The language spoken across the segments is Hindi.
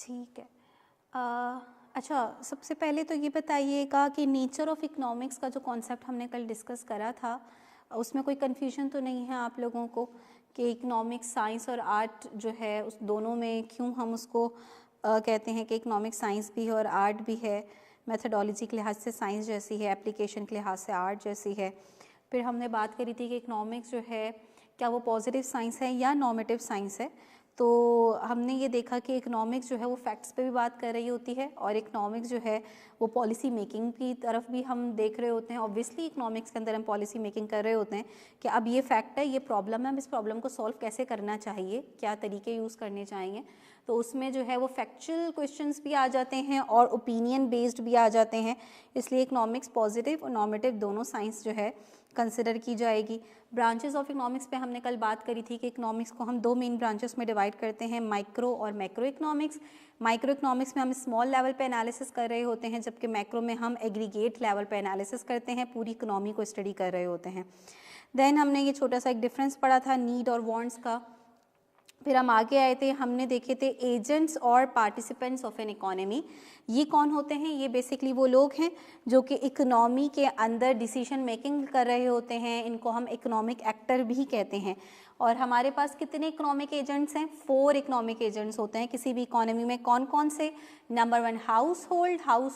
ठीक है। अच्छा, सबसे पहले तो ये बताइएगा कि नेचर ऑफ इकोनॉमिक्स का जो कॉन्सेप्ट हमने कल डिस्कस करा था, उसमें कोई कन्फ्यूजन तो नहीं है आप लोगों को कि इकोनॉमिक्स साइंस और आर्ट जो है उस दोनों में क्यों हम उसको कहते हैं कि इकोनॉमिक्स साइंस भी है और आर्ट भी है, मेथडोलॉजी के लिहाज से साइंस जैसी है, एप्लीकेशन के लिहाज से आर्ट जैसी है। फिर हमने बात करी थी कि इकोनॉमिक्स जो है क्या वो पॉजिटिव साइंस है या नॉर्मेटिव साइंस है। तो हमने ये देखा कि इकोनॉमिक्स जो है वो फैक्ट्स पे भी बात कर रही होती है और इकोनॉमिक्स जो है वो पॉलिसी मेकिंग की तरफ भी हम देख रहे होते हैं। ऑब्वियसली इकोनॉमिक्स के अंदर हम पॉलिसी मेकिंग कर रहे होते हैं कि अब ये फैक्ट है, ये प्रॉब्लम है, हम इस प्रॉब्लम को सॉल्व कैसे करना चाहिए, क्या तरीके यूज़ करने चाहिए। तो उसमें जो है वो फैक्चुअल क्वेश्चंस भी आ जाते हैं और ओपिनियन बेस्ड भी आ जाते हैं। इसलिए इकोनॉमिक्स पॉजिटिव और नॉर्मेटिव दोनों साइंस जो है कंसिडर की जाएगी। ब्रांचेस ऑफ इकोनॉमिक्स पे हमने कल बात करी थी कि इकोनॉमिक्स को हम दो मेन ब्रांचेस में डिवाइड करते हैं, माइक्रो और मैक्रो इकोनॉमिक्स। माइक्रो इकोनॉमिक्स में हम स्मॉल लेवल पे एनालिसिस कर रहे होते हैं, जबकि मैक्रो में हम एग्रीगेट लेवल पे एनालिसिस करते हैं, पूरी इकोनॉमी को स्टडी कर रहे होते हैं। देन हमने ये छोटा सा एक डिफरेंस पढ़ा था नीड और वांट्स का। फिर हम आगे आए थे, हमने देखे थे एजेंट्स और पार्टिसिपेंट्स ऑफ एन इकोनॉमी। ये कौन होते हैं? ये बेसिकली वो लोग हैं जो कि इकोनॉमी के अंदर डिसीजन मेकिंग कर रहे होते हैं, इनको हम इकोनॉमिक एक्टर भी कहते हैं। और हमारे पास कितने इकोनॉमिक एजेंट्स हैं? 4 इकोनॉमिक एजेंट्स होते हैं किसी भी इकोनॉमी में। कौन कौन से? नंबर 1 हाउस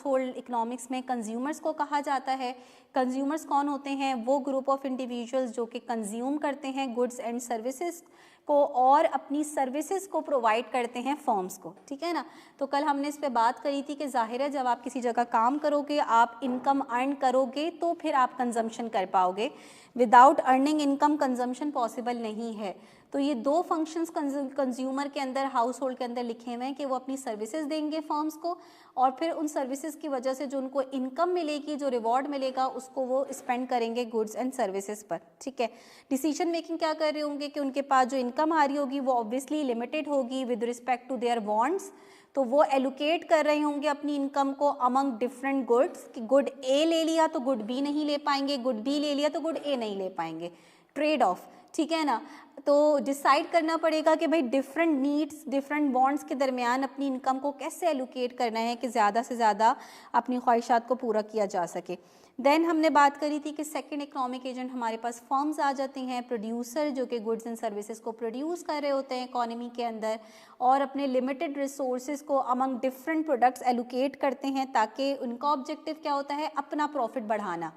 होल्ड इकोनॉमिक्स में कंज्यूमर्स को कहा जाता है। कंज्यूमर्स कौन होते हैं? वो ग्रुप ऑफ इंडिविजुअल्स जो कि कंज्यूम करते हैं गुड्स एंड सर्विसेज को और अपनी सर्विसेज को प्रोवाइड करते हैं फर्म्स को, ठीक है ना। तो कल हमने इस पे बात करी थी कि जाहिर है जब आप किसी जगह काम करोगे, आप इनकम अर्न करोगे तो फिर आप कंजम्पशन कर पाओगे। Without earning income consumption possible नहीं है। तो ये दो फंक्शंस कंज्यूमर के अंदर, हाउस होल्ड के अंदर लिखे हुए हैं कि वो अपनी सर्विसेज देंगे फर्म्स को और फिर उन सर्विसेज की वजह से जो उनको इनकम मिलेगी, जो रिवॉर्ड मिलेगा, उसको वो स्पेंड करेंगे गुड्स एंड सर्विसेज पर, ठीक है। डिसीजन मेकिंग क्या कर रहे होंगे कि उनके पास जो इनकम आ रही होगी वो ऑब्वियसली लिमिटेड होगी with respect to their wants. तो वो एलोकेट कर रहे होंगे अपनी इनकम को अमंग डिफरेंट गुड्स कि गुड ए ले लिया तो गुड बी नहीं ले पाएंगे, गुड बी ले लिया तो गुड ए नहीं ले पाएंगे, ट्रेड ऑफ, ठीक है ना। तो डिसाइड करना पड़ेगा कि भाई डिफरेंट नीड्स, डिफरेंट वांट्स के दरमियान अपनी इनकम को कैसे एलोकेट करना है कि ज़्यादा से ज़्यादा अपनी ख्वाहिशात को पूरा किया जा सके। देन हमने बात करी थी कि सेकंड इकोनॉमिक एजेंट हमारे पास फर्म्स आ जाती हैं, प्रोड्यूसर जो कि गुड्स एंड सर्विसेज को प्रोड्यूस कर रहे होते हैं इकोनॉमी के अंदर और अपने लिमिटेड रिसोर्सेज को अमंग डिफरेंट प्रोडक्ट्स एलोकेट करते हैं ताकि उनका ऑब्जेक्टिव क्या होता है? अपना प्रॉफिट बढ़ाना।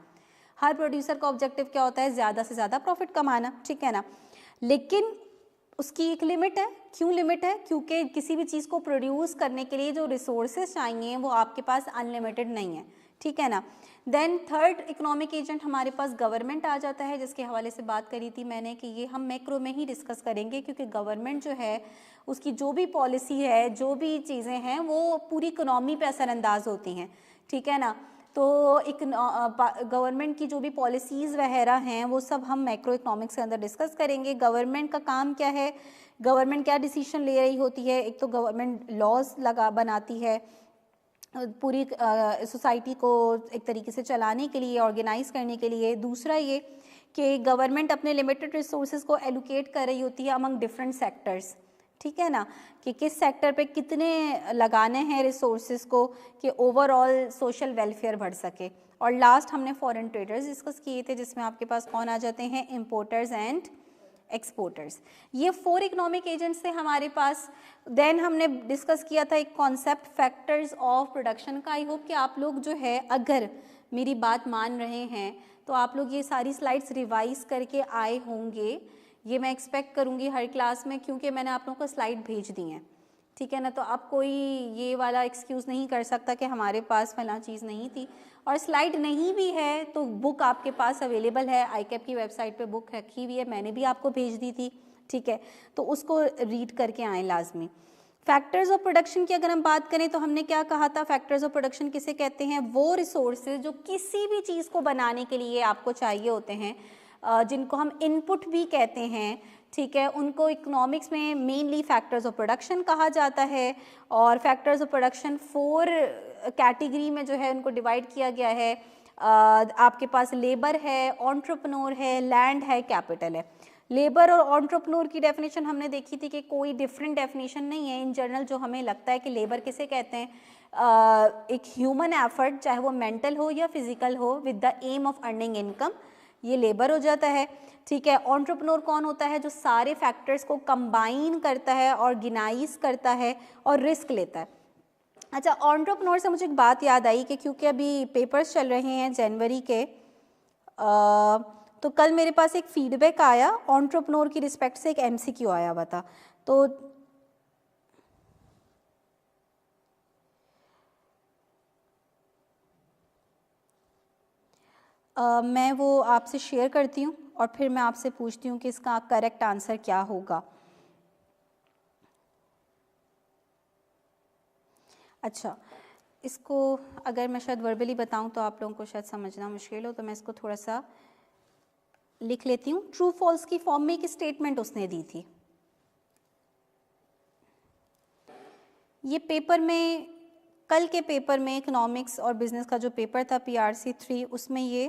हर प्रोड्यूसर का ऑब्जेक्टिव क्या होता है? ज़्यादा से ज़्यादा प्रॉफिट कमाना, ठीक है ना। लेकिन उसकी एक लिमिट है। क्यों लिमिट है? क्योंकि किसी भी चीज़ को प्रोड्यूस करने के लिए जो रिसोर्सेज चाहिए वो आपके पास अनलिमिटेड नहीं है, ठीक है ना। देन थर्ड इकोनॉमिक एजेंट हमारे पास गवर्नमेंट आ जाता है, जिसके हवाले से बात करी थी मैंने कि ये हम मैक्रो में ही डिस्कस करेंगे क्योंकि गवर्नमेंट जो है उसकी जो भी पॉलिसी है, जो भी चीज़ें हैं वो पूरी इकोनॉमी पे असरअंदाज होती हैं, ठीक है ना। तो एक गवर्नमेंट की जो भी पॉलिसीज़ वगैरह हैं वो सब हम मैक्रो इकोनॉमिक्स के अंदर डिस्कस करेंगे। गवर्नमेंट का काम क्या है, गवर्नमेंट क्या डिसीजन ले रही होती है? एक तो गवर्नमेंट लॉज बनाती है पूरी सोसाइटी को एक तरीके से चलाने के लिए, ऑर्गेनाइज करने के लिए। दूसरा ये कि गवर्नमेंट अपने लिमिटेड रिसोर्सेज को एलोकेट कर रही होती है अमंग डिफरेंट सेक्टर्स, ठीक है ना, कि किस सेक्टर पे कितने लगाने हैं रिसोर्सेज को कि ओवरऑल सोशल वेलफेयर बढ़ सके। और लास्ट हमने फॉरेन ट्रेडर्स डिस्कस किए थे जिसमें आपके पास कौन आ जाते हैं? Importers and exporters. ये 4 इकोनॉमिक एजेंट्स थे हमारे पास। देन हमने डिस्कस किया था एक कॉन्सेप्ट फैक्टर्स ऑफ प्रोडक्शन का। आई होप कि आप लोग जो है अगर मेरी बात मान रहे हैं तो आप लोग ये सारी स्लाइड्स रिवाइज करके आए होंगे, ये मैं एक्सपेक्ट करूँगी हर क्लास में, क्योंकि मैंने आप लोगों को स्लाइड भेज दी हैं, ठीक है ना। तो अब कोई ये वाला एक्सक्यूज़ नहीं कर सकता कि हमारे पास फला चीज़ नहीं थी। और स्लाइड नहीं भी है तो बुक आपके पास अवेलेबल है, आईकैप की वेबसाइट पे बुक रखी हुई है, मैंने भी आपको भेज दी थी, ठीक है। तो उसको रीड करके आएँ लाजमी। फैक्टर्स ऑफ प्रोडक्शन की अगर हम बात करें तो हमने क्या कहा था? फैक्टर्स ऑफ प्रोडक्शन किसे कहते हैं? वो रिसोर्सेज जो किसी भी चीज़ को बनाने के लिए आपको चाहिए होते हैं, जिनको हम इनपुट भी कहते हैं, ठीक है, उनको इकोनॉमिक्स में मेनली फैक्टर्स ऑफ प्रोडक्शन कहा जाता है। और फैक्टर्स ऑफ प्रोडक्शन 4 कैटेगरी में जो है उनको डिवाइड किया गया है। आपके पास लेबर है, एंटरप्रेन्योर है, लैंड है, कैपिटल है। लेबर और एंटरप्रेन्योर की डेफिनेशन हमने देखी थी कि कोई डिफरेंट डेफिनेशन नहीं है। इन जनरल जो हमें लगता है कि लेबर किसे कहते हैं, एक ह्यूमन एफर्ट, चाहे वो मेंटल हो या फिजिकल हो, with the aim of earning income, ये लेबर हो जाता है। ठीक है, एंटरप्रेन्योर कौन होता है? जो सारे फैक्टर्स को कंबाइन करता है, ऑर्गेनाइज करता है और रिस्क लेता है। अच्छा, एंटरप्रेन्योर से मुझे एक बात याद आई कि क्योंकि अभी पेपर्स चल रहे हैं जनवरी के, तो कल मेरे पास एक फीडबैक आया एंटरप्रेन्योर की रिस्पेक्ट से, एक एमसीक्यू आया हुआ था। तो मैं वो आपसे शेयर करती हूँ और फिर मैं आपसे पूछती हूँ कि इसका करेक्ट आंसर क्या होगा। अच्छा, इसको अगर मैं शायद वर्बली बताऊँ तो आप लोगों को शायद समझना मुश्किल हो, तो मैं इसको थोड़ा सा लिख लेती हूँ। ट्रू फॉल्स की फॉर्म में एक स्टेटमेंट उसने दी थी। ये पेपर में, कल के पेपर में इकोनॉमिक्स और बिजनेस का जो पेपर था PRC 3, उसमें ये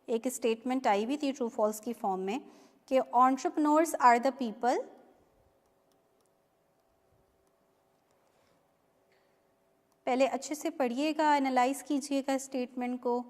एक स्टेटमेंट आई हुई थी ट्रू फॉल्स की फॉर्म में कि एंटरप्रेन्योर्स आर द पीपल पहले अच्छे से पढ़िएगा, एनालाइज कीजिएगा स्टेटमेंट को।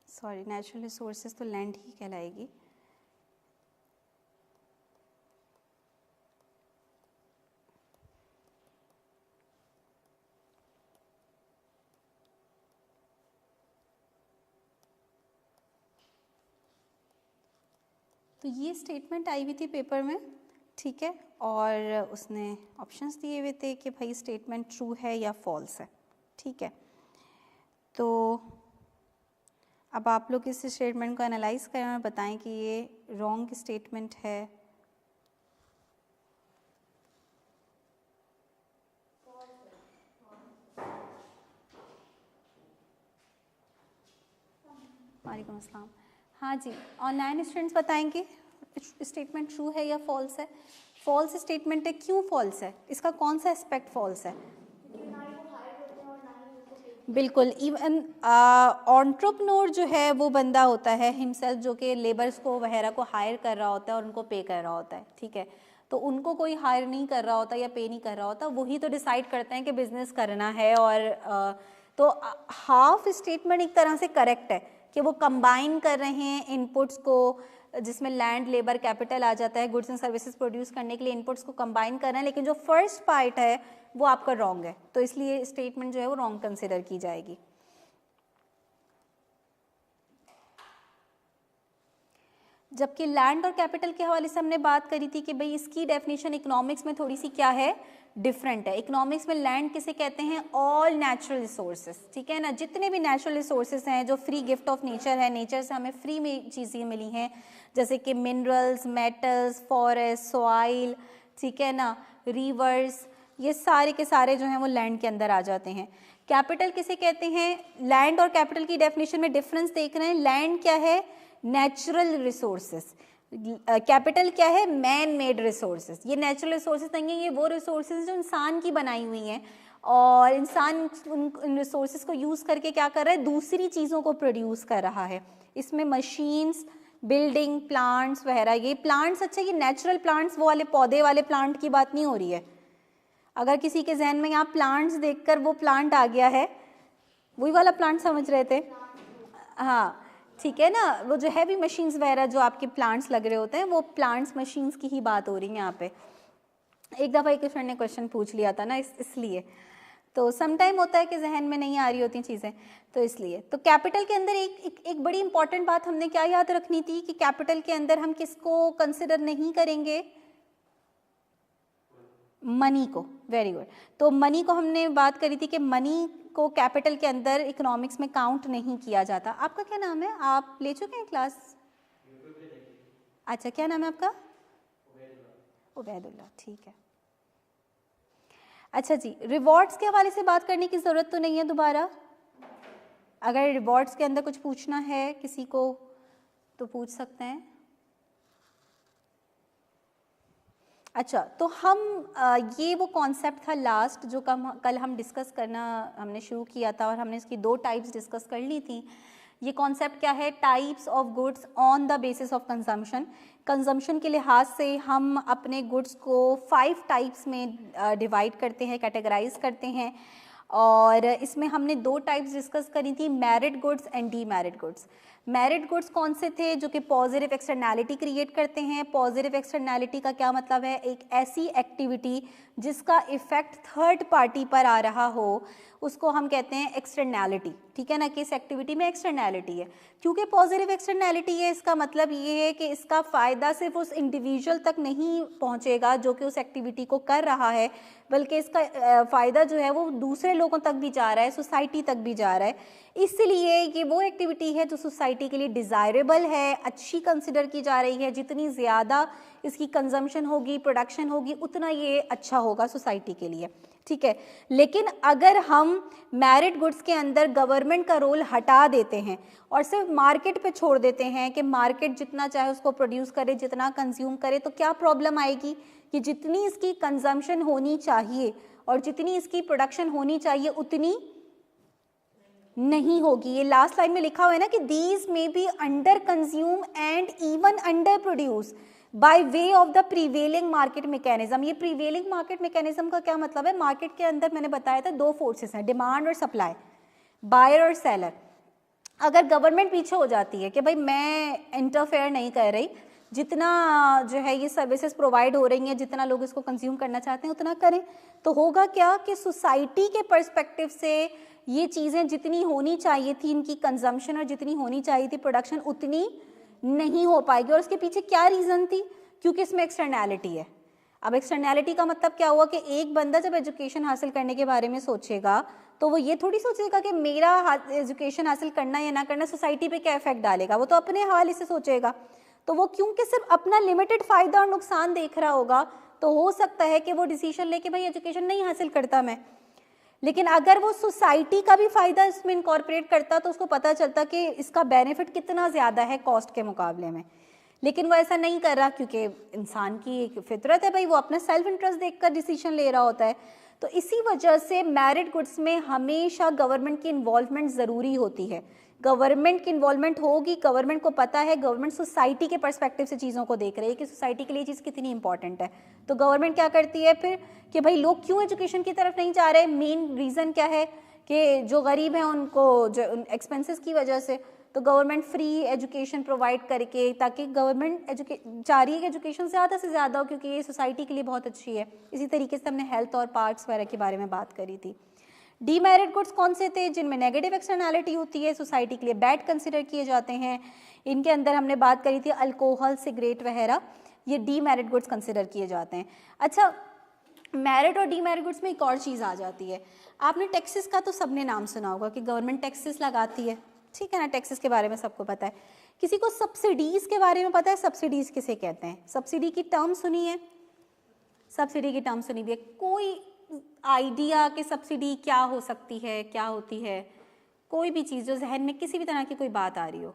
सॉरी, नेचुरल रिसोर्सेज तो लैंड ही कहलाएगी। तो ये स्टेटमेंट आई हुई थी पेपर में, ठीक है, और उसने ऑप्शंस दिए हुए थे कि भाई स्टेटमेंट ट्रू है या फॉल्स है। ठीक है, तो अब आप लोग इस स्टेटमेंट को एनालाइज करें और बताएं कि ये रॉन्ग स्टेटमेंट है। वालेकुम अस्सलाम। हाँ जी, ऑनलाइन स्टूडेंट्स बताएंगे स्टेटमेंट ट्रू है या फॉल्स है। फॉल्स स्टेटमेंट है, क्यों फॉल्स है? इसका कौन सा एस्पेक्ट फॉल्स है? बिल्कुल, इवन एंटरप्रेन्योर जो है वो बंदा होता है हिमसेल्फ जो कि लेबर्स को वगैरह को हायर कर रहा होता है और उनको पे कर रहा होता है। ठीक है, तो उनको कोई हायर नहीं कर रहा होता या पे नहीं कर रहा होता, वही तो डिसाइड करते हैं कि बिजनेस करना है। और तो हाफ स्टेटमेंट एक तरह से करेक्ट है कि वो कंबाइन कर रहे हैं इनपुट्स को, जिसमें लैंड, लेबर, कैपिटल आ जाता है, गुड्स एंड सर्विसेज प्रोड्यूस करने के लिए इनपुट्स को कंबाइन कर रहे हैं। लेकिन जो फर्स्ट पार्ट है वो आपका रॉन्ग है, तो इसलिए स्टेटमेंट जो है वो रॉन्ग कंसिडर की जाएगी। जबकि लैंड और कैपिटल के हवाले से हमने बात करी थी कि भाई इसकी डेफिनेशन इकोनॉमिक्स में थोड़ी सी क्या है, डिफरेंट है। इकोनॉमिक्स में लैंड किसे कहते हैं? All natural resources. ठीक है ना, जितने भी नेचुरल रिसोर्सेज हैं जो फ्री गिफ्ट ऑफ नेचर है, नेचर से हमें फ्री में चीज़ें मिली हैं, जैसे कि मिनरल्स, मेटल्स, फॉरेस्ट, सॉइल, ठीक है ना, रिवर्स, ये सारे के सारे जो हैं वो लैंड के अंदर आ जाते हैं। कैपिटल किसे कहते हैं? लैंड और कैपिटल की डेफिनेशन में डिफरेंस देख रहे हैं। लैंड क्या है? Natural resources. कैपिटल क्या है? Man made resources. ये नेचुरल रिसोर्सेज नहीं है, ये वो रिसोर्सेज जो इंसान की बनाई हुई हैं, और इंसान उन रिसोर्सेज को यूज़ करके क्या कर रहा है? दूसरी चीज़ों को प्रोड्यूस कर रहा है। इसमें मशीन्स, बिल्डिंग, प्लांट्स वगैरह। ये प्लांट्स, अच्छा ये नेचुरल प्लांट्स, वो वाले पौधे वाले प्लांट की बात नहीं हो रही है। अगर किसी के जहन में यहाँ प्लांट्स देखकर वो प्लांट आ गया है, वही वाला प्लांट समझ रहे थे? हाँ, ठीक है ना, वो जो हैवी मशीन्स वगैरह जो आपके प्लांट्स लग रहे होते हैं, वो प्लांट्स मशीन्स की ही बात हो रही है यहाँ पे। एक दफ़ा एक फ्रेंड ने क्वेश्चन पूछ लिया था ना, इसलिए तो सम टाइम होता है कि जहन में नहीं आ रही होती चीज़ें, तो इसलिए। तो कैपिटल के अंदर एक बड़ी इंपॉर्टेंट बात हमने क्या याद रखनी थी कि कैपिटल के अंदर हम किसको कंसिडर नहीं करेंगे? मनी को। Very good. तो मनी को हमने बात करी थी कि मनी को कैपिटल के अंदर इकोनॉमिक्स में काउंट नहीं किया जाता। आपका क्या नाम है? आप ले चुके हैं क्लास? अच्छा, क्या नाम है आपका? उबैदुल्लाह, ठीक है। अच्छा जी, रिवॉर्ड्स के हवाले से बात करने की ज़रूरत तो नहीं है दोबारा? अगर रिवॉर्ड्स के अंदर कुछ पूछना है किसी को तो पूछ सकते हैं। अच्छा, तो हम ये वो कॉन्सेप्ट था लास्ट जो कल हम डिस्कस करना हमने शुरू किया था और हमने इसकी 2 टाइप्स डिस्कस कर ली थी। ये कॉन्सेप्ट क्या है? Types of goods on the basis of consumption. Consumption के लिहाज से हम अपने गुड्स को 5 टाइप्स में डिवाइड करते हैं, कैटेगराइज करते हैं, और इसमें हमने 2 टाइप्स डिस्कस करी थी, merit goods and demerit goods. Merit goods कौन से थे? जो कि पॉजिटिव एक्सटर्नैलिटी क्रिएट करते हैं। पॉजिटिव एक्सटर्नैलिटी का क्या मतलब है? एक ऐसी एक्टिविटी जिसका इफेक्ट थर्ड पार्टी पर आ रहा हो, उसको हम कहते हैं एक्सटर्नैलिटी, ठीक है ना, कि इस एक्टिविटी में एक्सटर्नैलिटी है। क्योंकि पॉजिटिव एक्सटर्नैलिटी है, इसका मतलब ये है कि इसका फ़ायदा सिर्फ उस इंडिविजुअल तक नहीं पहुंचेगा जो कि उस एक्टिविटी को कर रहा है, बल्कि इसका फ़ायदा जो है वो दूसरे लोगों तक भी जा रहा है, सोसाइटी तक भी जा रहा है। इसलिए ये वो एक्टिविटी है जो सोसाइटी के लिए डिज़ायरेबल है, अच्छी कंसिडर की जा रही है। जितनी ज़्यादा इसकी कंजम्पशन होगी, प्रोडक्शन होगी, उतना ये अच्छा होगा सोसाइटी के लिए, ठीक है। लेकिन अगर हम मेरिट गुड्स के अंदर गवर्नमेंट का रोल हटा देते हैं और सिर्फ मार्केट पे छोड़ देते हैं कि मार्केट जितना चाहे उसको प्रोड्यूस करे, जितना कंज्यूम करे, तो क्या प्रॉब्लम आएगी कि जितनी इसकी कंजम्पशन होनी चाहिए और जितनी इसकी प्रोडक्शन होनी चाहिए उतनी नहीं होगी। ये लास्ट लाइन में लिखा हुआ है ना कि these may be under consume and even under produce by way of the prevailing market mechanism. ये प्रीवेलिंग मार्केट मैकेनिज्म का क्या मतलब है? मार्केट के अंदर मैंने बताया था 2 फोर्सेस हैं, डिमांड और सप्लाई, बायर और सेलर। अगर गवर्नमेंट पीछे हो जाती है कि भाई मैं इंटरफेयर नहीं कर रही, जितना जो है ये सर्विसेज प्रोवाइड हो रही हैं, जितना लोग इसको कंज्यूम करना चाहते हैं उतना करें, तो होगा क्या कि सोसाइटी के पर्सपेक्टिव से ये चीज़ें जितनी होनी चाहिए थी, इनकी कंजम्पशन और जितनी होनी चाहिए थी प्रोडक्शन, उतनी नहीं हो पाएगी। और उसके पीछे क्या रीज़न थी? क्योंकि इसमें एक्सटर्नैलिटी है। अब एक्सटर्नैलिटी का मतलब क्या हुआ कि एक बंदा जब एजुकेशन हासिल करने के बारे में सोचेगा तो वो ये थोड़ी सोचेगा कि मेरा एजुकेशन हासिल करना या ना करना सोसाइटी पे क्या इफेक्ट डालेगा, वो तो अपने हवाले से सोचेगा। तो वो क्योंकि सिर्फ अपना लिमिटेड फ़ायदा और नुकसान देख रहा होगा, तो हो सकता है कि वो डिसीजन ले कि भाई एजुकेशन नहीं हासिल करता मैं। लेकिन अगर वो सोसाइटी का भी फ़ायदा इसमें इनकॉर्पोरेट करता तो उसको पता चलता कि इसका बेनिफिट कितना ज़्यादा है कॉस्ट के मुकाबले में। लेकिन वो ऐसा नहीं कर रहा, क्योंकि इंसान की एक फितरत है भाई, वो अपना सेल्फ इंटरेस्ट देखकर डिसीजन ले रहा होता है। तो इसी वजह से मेरिट गुड्स में हमेशा गवर्नमेंट की इन्वॉल्वमेंट ज़रूरी होती है। गवर्नमेंट की इन्वॉल्वमेंट होगी, गवर्नमेंट को पता है, गवर्नमेंट सोसाइटी के पर्सपेक्टिव से चीज़ों को देख रही है कि सोसाइटी के लिए चीज़ कितनी इंपॉर्टेंट है। तो गवर्नमेंट क्या करती है फिर कि भाई लोग क्यों एजुकेशन की तरफ नहीं जा रहे? मेन रीज़न क्या है कि जो गरीब हैं उनको जो एक्सपेंसेस की वजह से, तो गवर्नमेंट फ्री एजुकेशन प्रोवाइड करके, ताकि गवर्नमेंट चाह रही है कि एजुकेशन ज़्यादा से ज़्यादा हो, क्योंकि ये सोसाइटी के लिए बहुत अच्छी है। इसी तरीके से हमने हेल्थ और पार्क्स वगैरह के बारे में बात करी थी। डीमेरिट गुड्स कौन से थे? जिनमें नेगेटिव एक्सटर्नैलिटी होती है, सोसाइटी के लिए बैड कंसिडर किए जाते हैं। इनके अंदर हमने बात करी थी अल्कोहल, सिगरेट वगैरह, ये डीमेरिट गुड्स कंसिडर किए जाते हैं। अच्छा, मेरिट और डीमेरिट गुड्स में एक और चीज़ आ जाती है। आपने टैक्सेस का तो सबने नाम सुना होगा कि गवर्नमेंट टैक्सेस लगाती है, ठीक है ना, टैक्सेस के बारे में सबको पता है। किसी को सब्सिडीज़ के बारे में पता है? सब्सिडीज़ किसे कहते हैं? सब्सिडी की टर्म सुनी है? सब्सिडी की टर्म सुनी भी है? कोई आइडिया कि सब्सिडी क्या हो सकती है, क्या होती है? कोई भी चीज़ जो जहन में किसी भी तरह की कोई बात आ रही हो।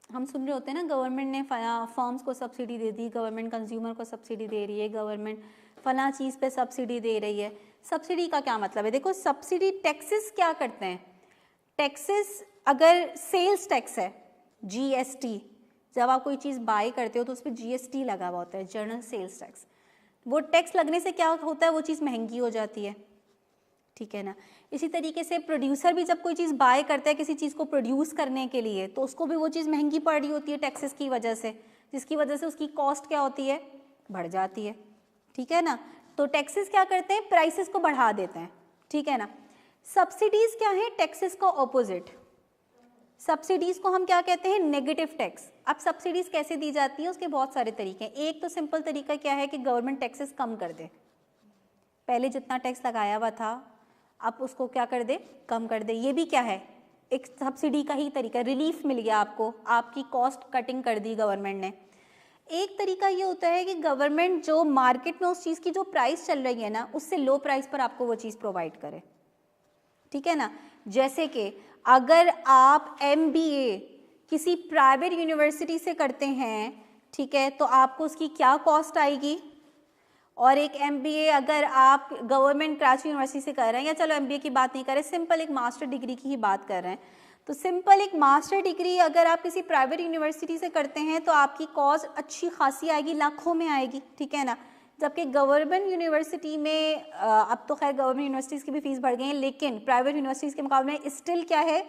हम सुन रहे होते हैं ना, गवर्नमेंट ने फर्म्स को सब्सिडी दे दी, गवर्नमेंट कंज्यूमर को सब्सिडी दे रही है, गवर्नमेंट फला चीज़ पे सब्सिडी दे रही है। सब्सिडी का क्या मतलब है? देखो, सब्सिडी टैक्सेस क्या करते हैं? टैक्सेस, अगर सेल्स टैक्स है, जीएसटी, जब आप कोई चीज़ बाय करते हो तो उस पर जीएसटी लगा हुआ होता है, जनरल सेल्स टैक्स। वो टैक्स लगने से क्या होता है? वो चीज़ महंगी हो जाती है, ठीक है ना। इसी तरीके से प्रोड्यूसर भी जब कोई चीज़ बाय करता है किसी चीज़ को प्रोड्यूस करने के लिए, तो उसको भी वो चीज़ महंगी पड़ रही होती है टैक्सेस की वजह से, जिसकी वजह से उसकी कॉस्ट क्या होती है? बढ़ जाती है, ठीक है ना। तो टैक्सेस क्या करते हैं? प्राइसेस को बढ़ा देते हैं, ठीक है ना। सब्सिडीज़ क्या है? टैक्सेस का ऑपोजिट। सब्सिडीज़ को हम क्या कहते हैं? Negative tax. अब सब्सिडीज़ कैसे दी जाती है? उसके बहुत सारे तरीके हैं। एक तो सिंपल तरीका क्या है कि गवर्नमेंट टैक्सेस कम कर दे, पहले जितना टैक्स लगाया हुआ था अब उसको क्या कर दे? कम कर दे। ये भी क्या है? एक सब्सिडी का ही तरीका, रिलीफ मिल गया आपको, आपकी कॉस्ट कटिंग कर दी गवर्नमेंट ने। एक तरीका ये होता है कि गवर्नमेंट जो मार्केट में उस चीज़ की जो प्राइस चल रही है ना, उससे लो प्राइस पर आपको वो चीज़ प्रोवाइड करे, ठीक है ना। जैसे कि अगर आप MBA किसी प्राइवेट यूनिवर्सिटी से करते हैं, ठीक है, तो आपको उसकी क्या कॉस्ट आएगी, और एक MBA अगर आप गवर्नमेंट कराची यूनिवर्सिटी से कर रहे हैं, या चलो MBA की बात नहीं कर रहे, सिंपल एक मास्टर डिग्री की ही बात कर रहे हैं, तो सिंपल एक मास्टर डिग्री अगर आप किसी प्राइवेट यूनिवर्सिटी से करते हैं तो आपकी कॉस्ट अच्छी खासी आएगी, लाखों में आएगी, ठीक है ना। जबकि गवर्नमेंट यूनिवर्सिटी में अब तो खैर गवर्नमेंट यूनिवर्सिटीज़ की भी फीस बढ़ गई है, लेकिन प्राइवेट यूनिवर्सिटीज़ के मुकाबले में स्टिल क्या है,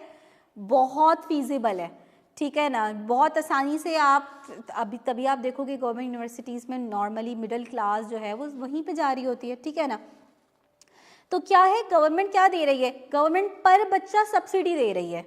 बहुत फीजिबल है, ठीक है ना। बहुत आसानी से आप अभी तभी आप देखोगे गवर्नमेंट यूनिवर्सिटीज़ में नॉर्मली मिडिल क्लास जो है वो वहीं पे जा रही होती है, ठीक है ना। तो क्या है, गवर्नमेंट क्या दे रही है, गवर्नमेंट पर बच्चा सब्सिडी दे रही है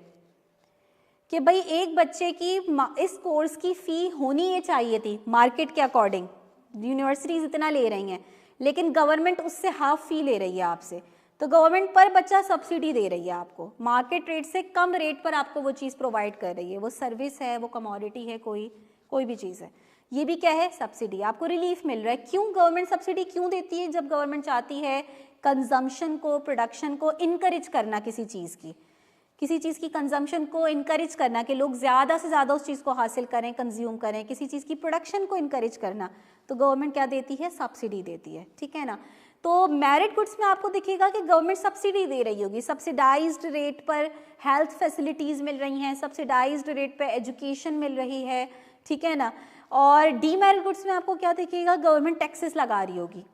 कि भाई एक बच्चे की इस कोर्स की फ़ी होनी ये चाहिए थी मार्केट के अकॉर्डिंग, यूनिवर्सिटीज़ इतना ले रही हैं, लेकिन गवर्नमेंट उससे हाफ फ़ी ले रही है आपसे, तो गवर्नमेंट पर बच्चा सब्सिडी दे रही है आपको, मार्केट रेट से कम रेट पर आपको वो चीज़ प्रोवाइड कर रही है, वो सर्विस है, वो कमोडिटी है, कोई भी चीज़ है, ये भी क्या है, सब्सिडी, आपको रिलीफ मिल रहा है। क्यों गवर्नमेंट सब्सिडी क्यों देती है, जब गवर्नमेंट चाहती है कंजम्पशन को, प्रोडक्शन को इनकरेज करना, किसी चीज़ की कंजम्पशन को इनकरेज करना कि लोग ज़्यादा से ज़्यादा उस चीज़ को हासिल करें, कंज्यूम करें, किसी चीज़ की प्रोडक्शन को इनकरेज करना, तो गवर्नमेंट क्या देती है, सब्सिडी देती है, ठीक है ना। तो मेरिट गुड्स में आपको दिखेगा कि गवर्नमेंट सब्सिडी दे रही होगी, सब्सिडाइज्ड रेट पर हेल्थ फैसिलिटीज़ मिल रही हैं, सब्सिडाइज्ड रेट पर एजुकेशन मिल रही है, ठीक है ना। और डीमेरिट गुड्स में आपको क्या दिखेगा, गवर्नमेंट टैक्सेस लगा रही होगी।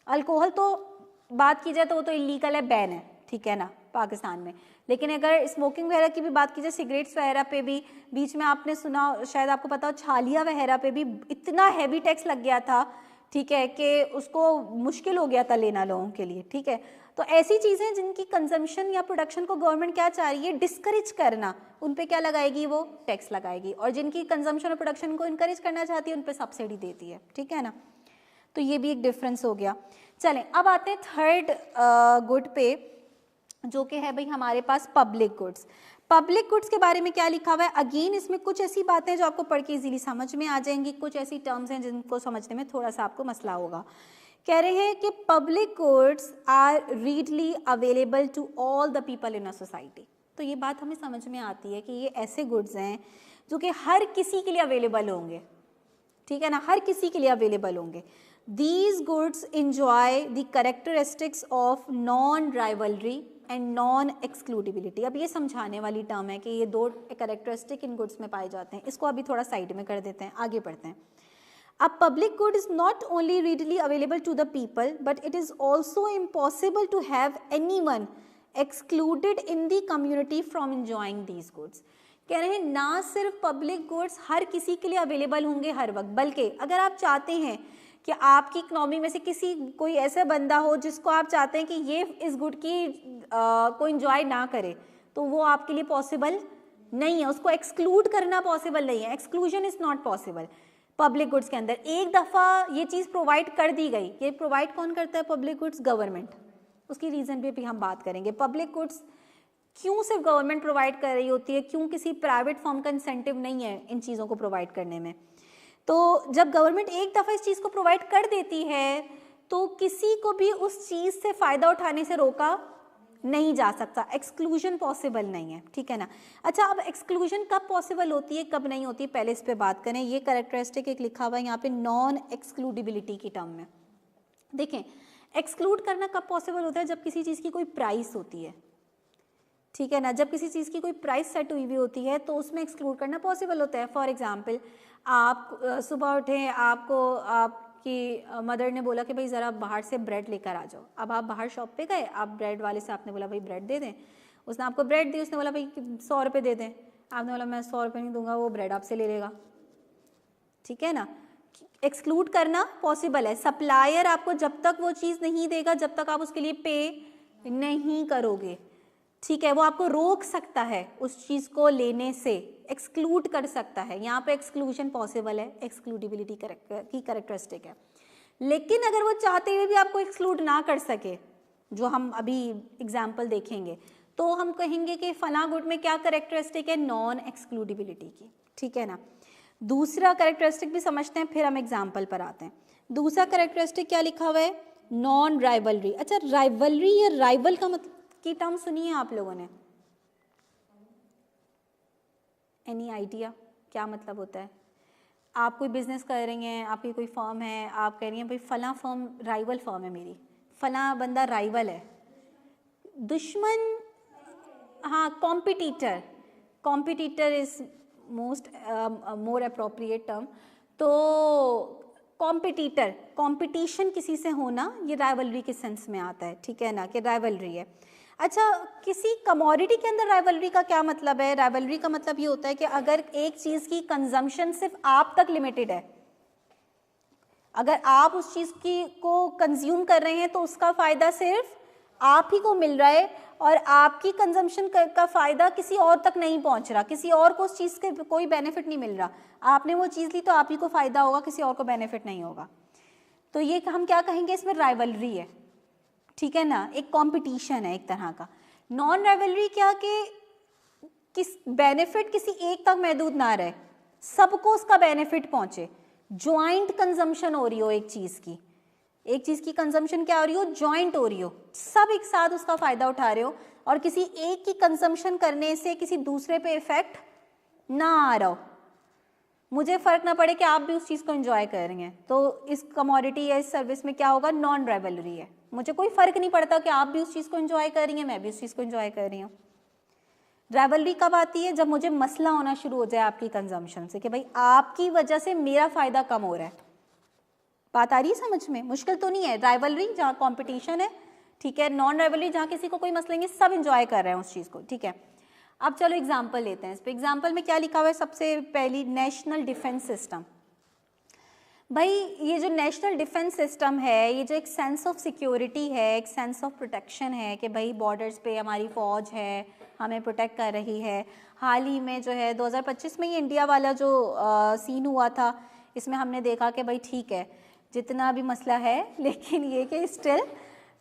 अल्कोहल तो बात की जाए तो वो तो इलीगल है, बैन है, ठीक है ना, पाकिस्तान में, लेकिन अगर स्मोकिंग वगैरह की भी बात की जाए, सिगरेट्स वगैरह पे भी बीच में आपने सुना, शायद आपको पता हो, छालिया वगैरह पे भी इतना हैवी टैक्स लग गया था, ठीक है, कि उसको मुश्किल हो गया था लेना लोगों के लिए, ठीक है। तो ऐसी चीज़ें जिनकी कंजम्पशन या प्रोडक्शन को गवर्नमेंट क्या चाह रही है, डिस्करेज करना, उन पे क्या लगाएगी, वो टैक्स लगाएगी, और जिनकी कंजम्पशन और प्रोडक्शन को इनकरेज करना चाहती है उन पे सब्सिडी देती है, ठीक है ना। तो ये भी एक डिफरेंस हो गया। चलें अब आते हैं थर्ड गुड पे, जो कि है भाई हमारे पास पब्लिक गुड्स। पब्लिक गुड्स के बारे में क्या लिखा हुआ है, अगेन इसमें कुछ ऐसी बातें जो आपको पढ़ के इजीली समझ में आ जाएंगी, कुछ ऐसी टर्म्स हैं जिनको समझने में थोड़ा सा आपको मसला होगा। कह रहे हैं कि public goods are readily available to all the people in a society. तो ये बात हमें समझ में आती है कि ये ऐसे गुड्स हैं जो कि हर किसी के लिए अवेलेबल होंगे, ठीक है ना, हर किसी के लिए अवेलेबल होंगे। These goods enjoy the characteristics of non-rivalry and non-excludability। अब ये समझाने वाली टर्म है कि ये दो कैरेक्टरिस्टिक इन गुड्स में पाए जाते हैं, इसको अभी थोड़ा साइड में कर देते हैं, आगे बढ़ते हैं। अब public good is not only readily available to the people, but it is also impossible to have anyone excluded in the community from enjoying these goods। कह रहे हैं ना सिर्फ पब्लिक गुड्स हर किसी के लिए अवेलेबल होंगे हर वक्त, बल्कि अगर आप चाहते हैं कि आपकी इकनॉमी में से कोई ऐसा बंदा हो जिसको आप चाहते हैं कि ये इस गुड की को एंजॉय ना करे, तो वो आपके लिए पॉसिबल नहीं है, उसको एक्सक्लूड करना पॉसिबल नहीं है, exclusion is not possible. Public goods के अंदर एक दफ़ा ये चीज़ प्रोवाइड कर दी गई, ये प्रोवाइड कौन करता है, पब्लिक गुड्स, गवर्नमेंट। उसकी रीज़न भी हम बात करेंगे, पब्लिक गुड्स क्यों सिर्फ गवर्नमेंट प्रोवाइड कर रही होती है, क्यों किसी प्राइवेट फर्म का इंसेंटिव नहीं है इन चीज़ों को प्रोवाइड करने में। तो जब गवर्नमेंट एक दफ़ा इस चीज़ को प्रोवाइड कर देती है तो किसी को भी उस चीज़ से फ़ायदा उठाने से रोका नहीं जा सकता, एक्सक्लूजन पॉसिबल नहीं है, ठीक है ना। अच्छा, अब एक्सक्लूजन कब पॉसिबल होती है, कब नहीं होती है, पहले इस पे बात करें। ये कैरेक्टरिस्टिक एक लिखा हुआ है यहाँ पे नॉन एक्सक्लूडिबिलिटी की टर्म में। देखें, एक्सक्लूड करना कब पॉसिबल होता है, जब किसी चीज़ की कोई प्राइस होती है, ठीक है ना, जब किसी चीज़ की कोई प्राइस सेट हुई हुई होती है तो उसमें एक्सक्लूड करना पॉसिबल होता है। फॉर एग्जांपल, आप सुबह उठे, आपकी मदर ने बोला कि भाई ज़रा बाहर से ब्रेड लेकर आ जाओ। अब आप बाहर शॉप पे गए, आप ब्रेड वाले से आपने बोला भाई ब्रेड दे दें, उसने आपको ब्रेड दी, उसने बोला भाई 100 रुपये दे दें, आपने बोला मैं 100 रुपये नहीं दूंगा, वो ब्रेड आपसे ले लेगा, ठीक है ना। एक्सक्लूड करना पॉसिबल है, सप्लायर आपको जब तक वो चीज़ नहीं देगा जब तक आप उसके लिए पे नहीं करोगे, ठीक है, वो आपको रोक सकता है उस चीज़ को लेने से, एक्सक्लूड कर सकता है। यहाँ पे एक्सक्लूजन पॉसिबल है, एक्सक्लूडिबिलिटी की कैरेक्टरिस्टिक है। लेकिन अगर वो चाहते हुए भी आपको एक्सक्लूड ना कर सके, जो हम अभी एग्जाम्पल देखेंगे, तो हम कहेंगे कि फला गुड में क्या कैरेक्टरिस्टिक है, नॉन एक्सक्लूडिबिलिटी की, ठीक है ना। दूसरा कैरेक्टरिस्टिक भी समझते हैं, फिर हम एग्जाम्पल पर आते हैं। दूसरा कैरेक्टरिस्टिक क्या लिखा हुआ है? Non rivalry. अच्छा, राइवलरी या राइवल का मतलब की टर्म सुनी है आप लोगों ने? एनी आइडिया क्या मतलब होता है? आप कोई बिजनेस कर रही हैं, आपकी कोई फर्म है, आप कह रही हैं भाई फला फर्म राइवल फर्म है मेरी, फला बंदा राइवल है। दुश्मन, हाँ, competitor, competitor is most more appropriate term. तो कॉम्पिटिटर, कॉम्पिटिशन किसी से होना, ये राइवलरी के सेंस में आता है, ठीक है ना, कि राइवलरी है। अच्छा, किसी कमोडिटी के अंदर राइवलरी का क्या मतलब है? राइवलरी का मतलब ये होता है कि अगर एक चीज़ की कंजम्पशन सिर्फ आप तक लिमिटेड है, अगर आप उस चीज़ की को कंज्यूम कर रहे हैं तो उसका फ़ायदा सिर्फ आप ही को मिल रहा है और आपकी कंजम्पशन का फ़ायदा किसी और तक नहीं पहुंच रहा, किसी और को उस चीज़ के कोई बेनिफिट नहीं मिल रहा। आपने वो चीज़ ली तो आप ही को फ़ायदा होगा, किसी और को बेनिफिट नहीं होगा। तो ये हम क्या कहेंगे, इसमें राइवलरी है, ठीक है ना, एक कंपटीशन है एक तरह का। नॉन राइवलरी क्या कि किस बेनिफिट किसी एक तक महदूद ना रहे, सबको उसका बेनिफिट पहुंचे, ज्वाइंट कंजम्पशन हो रही हो एक चीज़ की, एक चीज़ की कंजम्पशन क्या हो रही हो, ज्वाइंट हो रही हो, सब एक साथ उसका फ़ायदा उठा रहे हो और किसी एक की कंजम्पशन करने से किसी दूसरे पे इफेक्ट ना आ रहा हो, मुझे फ़र्क ना पड़े कि आप भी उस चीज़ को एंजॉय कर रही हैं। तो इस कमोडिटी या इस सर्विस में क्या होगा, नॉन राइवलरी है, मुझे कोई फ़र्क नहीं पड़ता कि आप भी उस चीज़ को एंजॉय कर रही हैं, मैं भी उस चीज़ को एंजॉय कर रही हूँ। राइवलरी कब आती है? जब मुझे मसला होना शुरू हो जाए आपकी कंजम्पशन से, कि भाई आपकी वजह से मेरा फ़ायदा कम हो रहा है। बात आ रही है समझ में? मुश्किल तो नहीं है। राइवलरी जहाँ कंपटीशन है, ठीक है। नॉन राइवलरी जहाँ किसी को कोई मसला नहीं है, सब एंजॉय कर रहे हैं उस चीज़ को, ठीक है। अब चलो एग्जाम्पल लेते हैं इस पर। एग्जाम्पल में क्या लिखा हुआ है? सबसे पहली, नेशनल डिफेंस सिस्टम। भाई ये जो नेशनल डिफेंस सिस्टम है, ये जो एक सेंस ऑफ सिक्योरिटी है, एक सेंस ऑफ प्रोटेक्शन है कि भाई बॉर्डर्स पे हमारी फ़ौज है, हमें प्रोटेक्ट कर रही है। हाल ही में जो है 2025 में ये इंडिया वाला जो सीन हुआ था, इसमें हमने देखा कि भाई ठीक है, जितना भी मसला है लेकिन ये कि स्टिल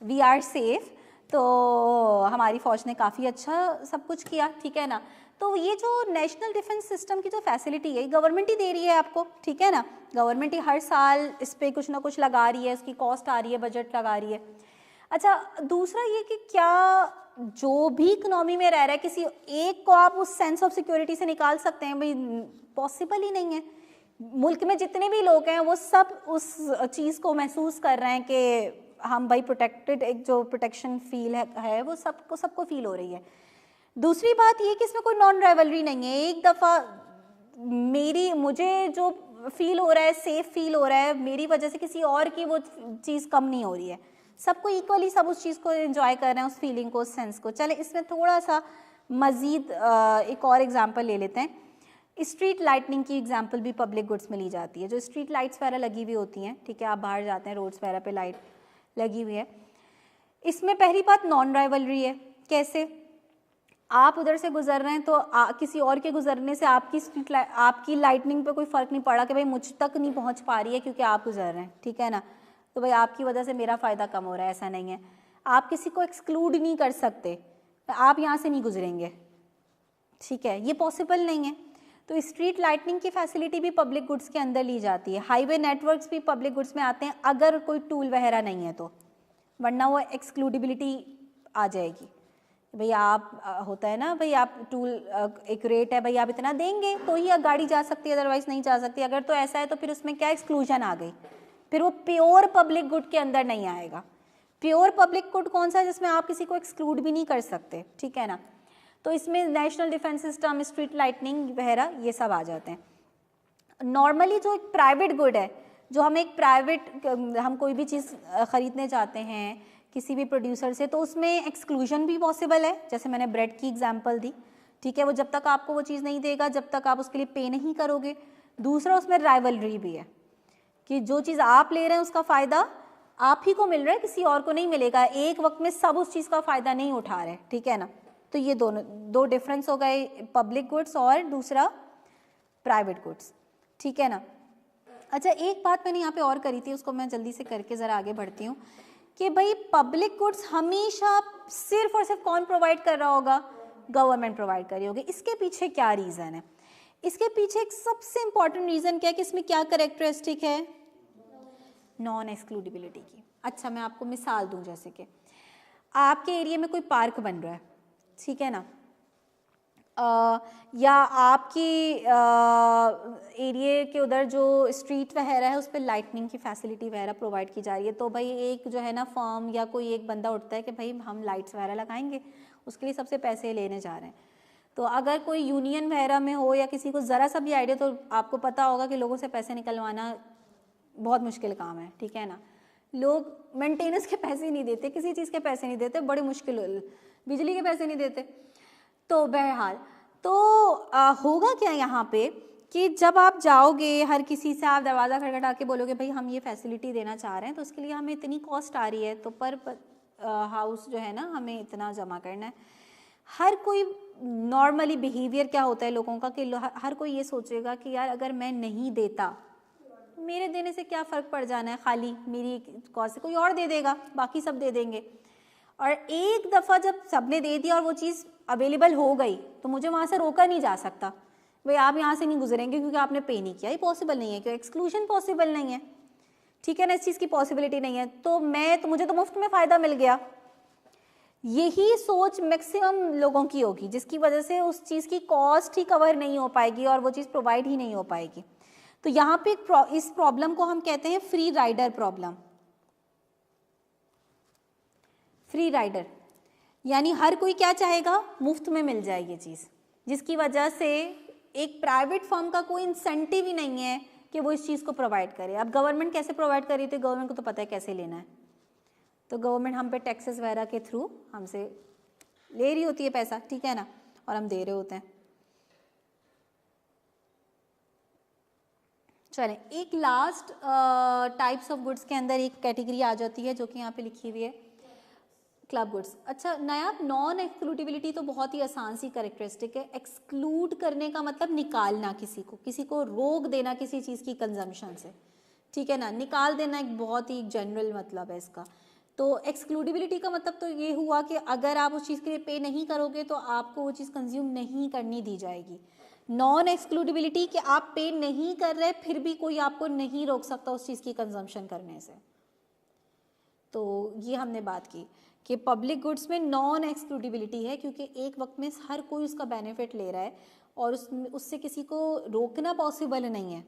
वी आर सेफ। तो हमारी फ़ौज ने काफ़ी अच्छा सब कुछ किया, ठीक है ना। तो ये जो नेशनल डिफेंस सिस्टम की जो फैसिलिटी है, गवर्नमेंट ही दे रही है आपको, ठीक है ना। गवर्नमेंट ही हर साल इस पर कुछ ना कुछ लगा रही है, उसकी कॉस्ट आ रही है, बजट लगा रही है। अच्छा, दूसरा ये कि क्या जो भी इकोनॉमी में रह रहा है, किसी एक को आप उस सेंस ऑफ सिक्योरिटी से निकाल सकते हैं? भाई पॉसिबल ही नहीं है। मुल्क में जितने भी लोग हैं वो सब उस चीज़ को महसूस कर रहे हैं कि हम भाई प्रोटेक्टेड, एक जो प्रोटेक्शन फील है वो सबको फील हो रही है। दूसरी बात ये कि इसमें कोई नॉन राइवलरी नहीं है। एक दफ़ा मुझे जो फील हो रहा है, सेफ फील हो रहा है, मेरी वजह से किसी और की वो चीज़ कम नहीं हो रही है। सबको इक्वली सब उस चीज़ को एंजॉय कर रहे हैं, उस फीलिंग को, उस सेंस को। चले इसमें थोड़ा सा मज़ीद एक और एग्जांपल ले लेते हैं। स्ट्रीट लाइटनिंग की एग्जांपल भी पब्लिक गुड्स में ली जाती है। जो स्ट्रीट लाइट्स वगैरह लगी हुई होती हैं, ठीक है, आप बाहर जाते हैं, रोड्स वगैरह पे लाइट लगी हुई है, इसमें पहली बात नॉन राइवलरी है। कैसे? आप उधर से गुजर रहे हैं तो किसी और के गुजरने से आपकी लाइटनिंग पे कोई फ़र्क नहीं पड़ा कि भाई मुझ तक नहीं पहुंच पा रही है क्योंकि आप गुजर रहे हैं, ठीक है ना। तो भाई आपकी वजह से मेरा फ़ायदा कम हो रहा है, ऐसा नहीं है। आप किसी को एक्सक्लूड नहीं कर सकते, आप यहाँ से नहीं गुजरेंगे, ठीक है, ये पॉसिबल नहीं है। तो स्ट्रीट लाइटनिंग की फैसिलिटी भी पब्लिक गुड्स के अंदर ली जाती है। हाईवे नेटवर्क्स भी पब्लिक गुड्स में आते हैं अगर कोई टूल वगैरह नहीं है तो, वरना वो एक्सक्लूडिबिलिटी आ जाएगी। भाई आप होता है ना, भाई आप टूल एक रेट है, भाई आप इतना देंगे तो ही गाड़ी जा सकती है, अदरवाइज नहीं जा सकती। अगर तो ऐसा है तो फिर उसमें क्या एक्सक्लूजन आ गई, फिर वो प्योर पब्लिक गुड के अंदर नहीं आएगा। प्योर पब्लिक गुड कौन सा है? जिसमें आप किसी को एक्सक्लूड भी नहीं कर सकते, ठीक है ना। तो इसमें national defence system, street lightning वगैरह ये सब आ जाते हैं। नॉर्मली जो एक प्राइवेट गुड है, जो हम एक प्राइवेट, हम कोई भी चीज़ ख़रीदने जाते हैं किसी भी प्रोड्यूसर से, तो उसमें एक्सक्लूजन भी पॉसिबल है। जैसे मैंने ब्रेड की एग्जांपल दी, ठीक है, वो जब तक आपको वो चीज़ नहीं देगा, जब तक आप उसके लिए पे नहीं करोगे। दूसरा, उसमें राइवलरी भी है कि जो चीज़ आप ले रहे हैं उसका फ़ायदा आप ही को मिल रहा है, किसी और को नहीं मिलेगा। एक वक्त में सब उस चीज़ का फ़ायदा नहीं उठा रहे, ठीक है ना। तो ये दो डिफरेंस हो गए, पब्लिक गुड्स और दूसरा प्राइवेट गुड्स, ठीक है ना। अच्छा, एक बात मैंने यहाँ पे और करी थी, उसको मैं जल्दी से करके ज़रा आगे बढ़ती हूँ कि भाई पब्लिक गुड्स हमेशा सिर्फ और सिर्फ कौन प्रोवाइड कर रहा होगा? गवर्नमेंट प्रोवाइड कर रही होगी। इसके पीछे क्या रीज़न है? इसके पीछे एक सबसे इंपॉर्टेंट रीज़न क्या है कि इसमें क्या करेक्टरिस्टिक है, नॉन एक्सक्लूडिबिलिटी की। अच्छा मैं आपको मिसाल दूं, जैसे कि आपके एरिया में कोई पार्क बन रहा है, ठीक है ना, या आपकी एरिया के उधर जो स्ट्रीट वगैरह है उस पर लाइटनिंग की फैसिलिटी वगैरह प्रोवाइड की जा रही है, तो भाई एक जो है ना फर्म या कोई एक बंदा उठता है कि भाई हम लाइट्स वगैरह लगाएंगे, उसके लिए सबसे पैसे लेने जा रहे हैं। तो अगर कोई यूनियन वगैरह में हो या किसी को ज़रा सा भी आइडिया, तो आपको पता होगा कि लोगों से पैसे निकलवाना बहुत मुश्किल काम है, ठीक है ना। लोग मेंटेनेंस के पैसे नहीं देते, किसी चीज़ के पैसे नहीं देते, बड़ी मुश्किल, बिजली के पैसे नहीं देते। तो बहरहाल तो होगा क्या यहाँ पे कि जब आप जाओगे हर किसी से, आप दरवाज़ा खटखटा के बोलोगे भाई हम ये फैसिलिटी देना चाह रहे हैं, तो उसके लिए हमें इतनी कॉस्ट आ रही है, तो पर हाउस जो है ना हमें इतना जमा करना है। हर कोई नॉर्मली बिहेवियर क्या होता है लोगों का कि हर कोई ये सोचेगा कि यार अगर मैं नहीं देता, मेरे देने से क्या फ़र्क पड़ जाना है, खाली मेरी कॉस्ट से कोई और दे देगा, बाकी सब दे देंगे। और एक दफ़ा जब सबने दे दिया और वो चीज़ अवेलेबल हो गई, तो मुझे वहाँ से रोका नहीं जा सकता, भाई आप यहाँ से नहीं गुजरेंगे क्योंकि आपने पे नहीं किया, ये पॉसिबल नहीं है, क्योंकि एक्सक्लूजन पॉसिबल नहीं है, ठीक है ना, इस चीज़ की पॉसिबिलिटी नहीं है। तो मुझे तो मुफ्त में फ़ायदा मिल गया, यही सोच मैक्सिमम लोगों की होगी, जिसकी वजह से उस चीज़ की कॉस्ट ही कवर नहीं हो पाएगी और वो चीज़ प्रोवाइड ही नहीं हो पाएगी। तो यहाँ पे इस प्रॉब्लम को हम कहते हैं free rider problem. Free rider यानी हर कोई क्या चाहेगा, मुफ्त में मिल जाए ये चीज़, जिसकी वजह से एक प्राइवेट फर्म का कोई इंसेंटिव ही नहीं है कि वो इस चीज़ को प्रोवाइड करे। अब गवर्नमेंट कैसे प्रोवाइड कर रही है, तो गवर्नमेंट को तो पता है कैसे लेना है, तो गवर्नमेंट हम पे टैक्सेस वगैरह के थ्रू हमसे ले रही होती है पैसा, ठीक है ना, और हम दे रहे होते हैं। चलें, एक लास्ट टाइप्स ऑफ गुड्स के अंदर एक कैटेगरी आ जाती है जो कि यहाँ पे लिखी हुई है, क्लब गुड्स। अच्छा नया, नॉन एक्सक्लूडिबिलिटी तो बहुत ही आसान सी कैरेक्टरिस्टिक है। एक्सक्लूड करने का मतलब निकालना, किसी को रोक देना किसी चीज़ की कंजम्पशन से, ठीक है ना, निकाल देना एक बहुत ही जनरल मतलब है इसका। तो एक्सक्लूडिबिलिटी का मतलब तो ये हुआ कि अगर आप उस चीज़ के लिए पे नहीं करोगे तो आपको वो चीज़ कंज्यूम नहीं करनी दी जाएगी। नॉन एक्सक्लूडिबिलिटी कि आप पे नहीं कर रहे फिर भी कोई आपको नहीं रोक सकता उस चीज़ की कंजम्पशन करने से। तो ये हमने बात की कि पब्लिक गुड्स में नॉन एक्सक्लूडिबिलिटी है, क्योंकि एक वक्त में हर कोई उसका बेनिफिट ले रहा है और उससे किसी को रोकना पॉसिबल नहीं है,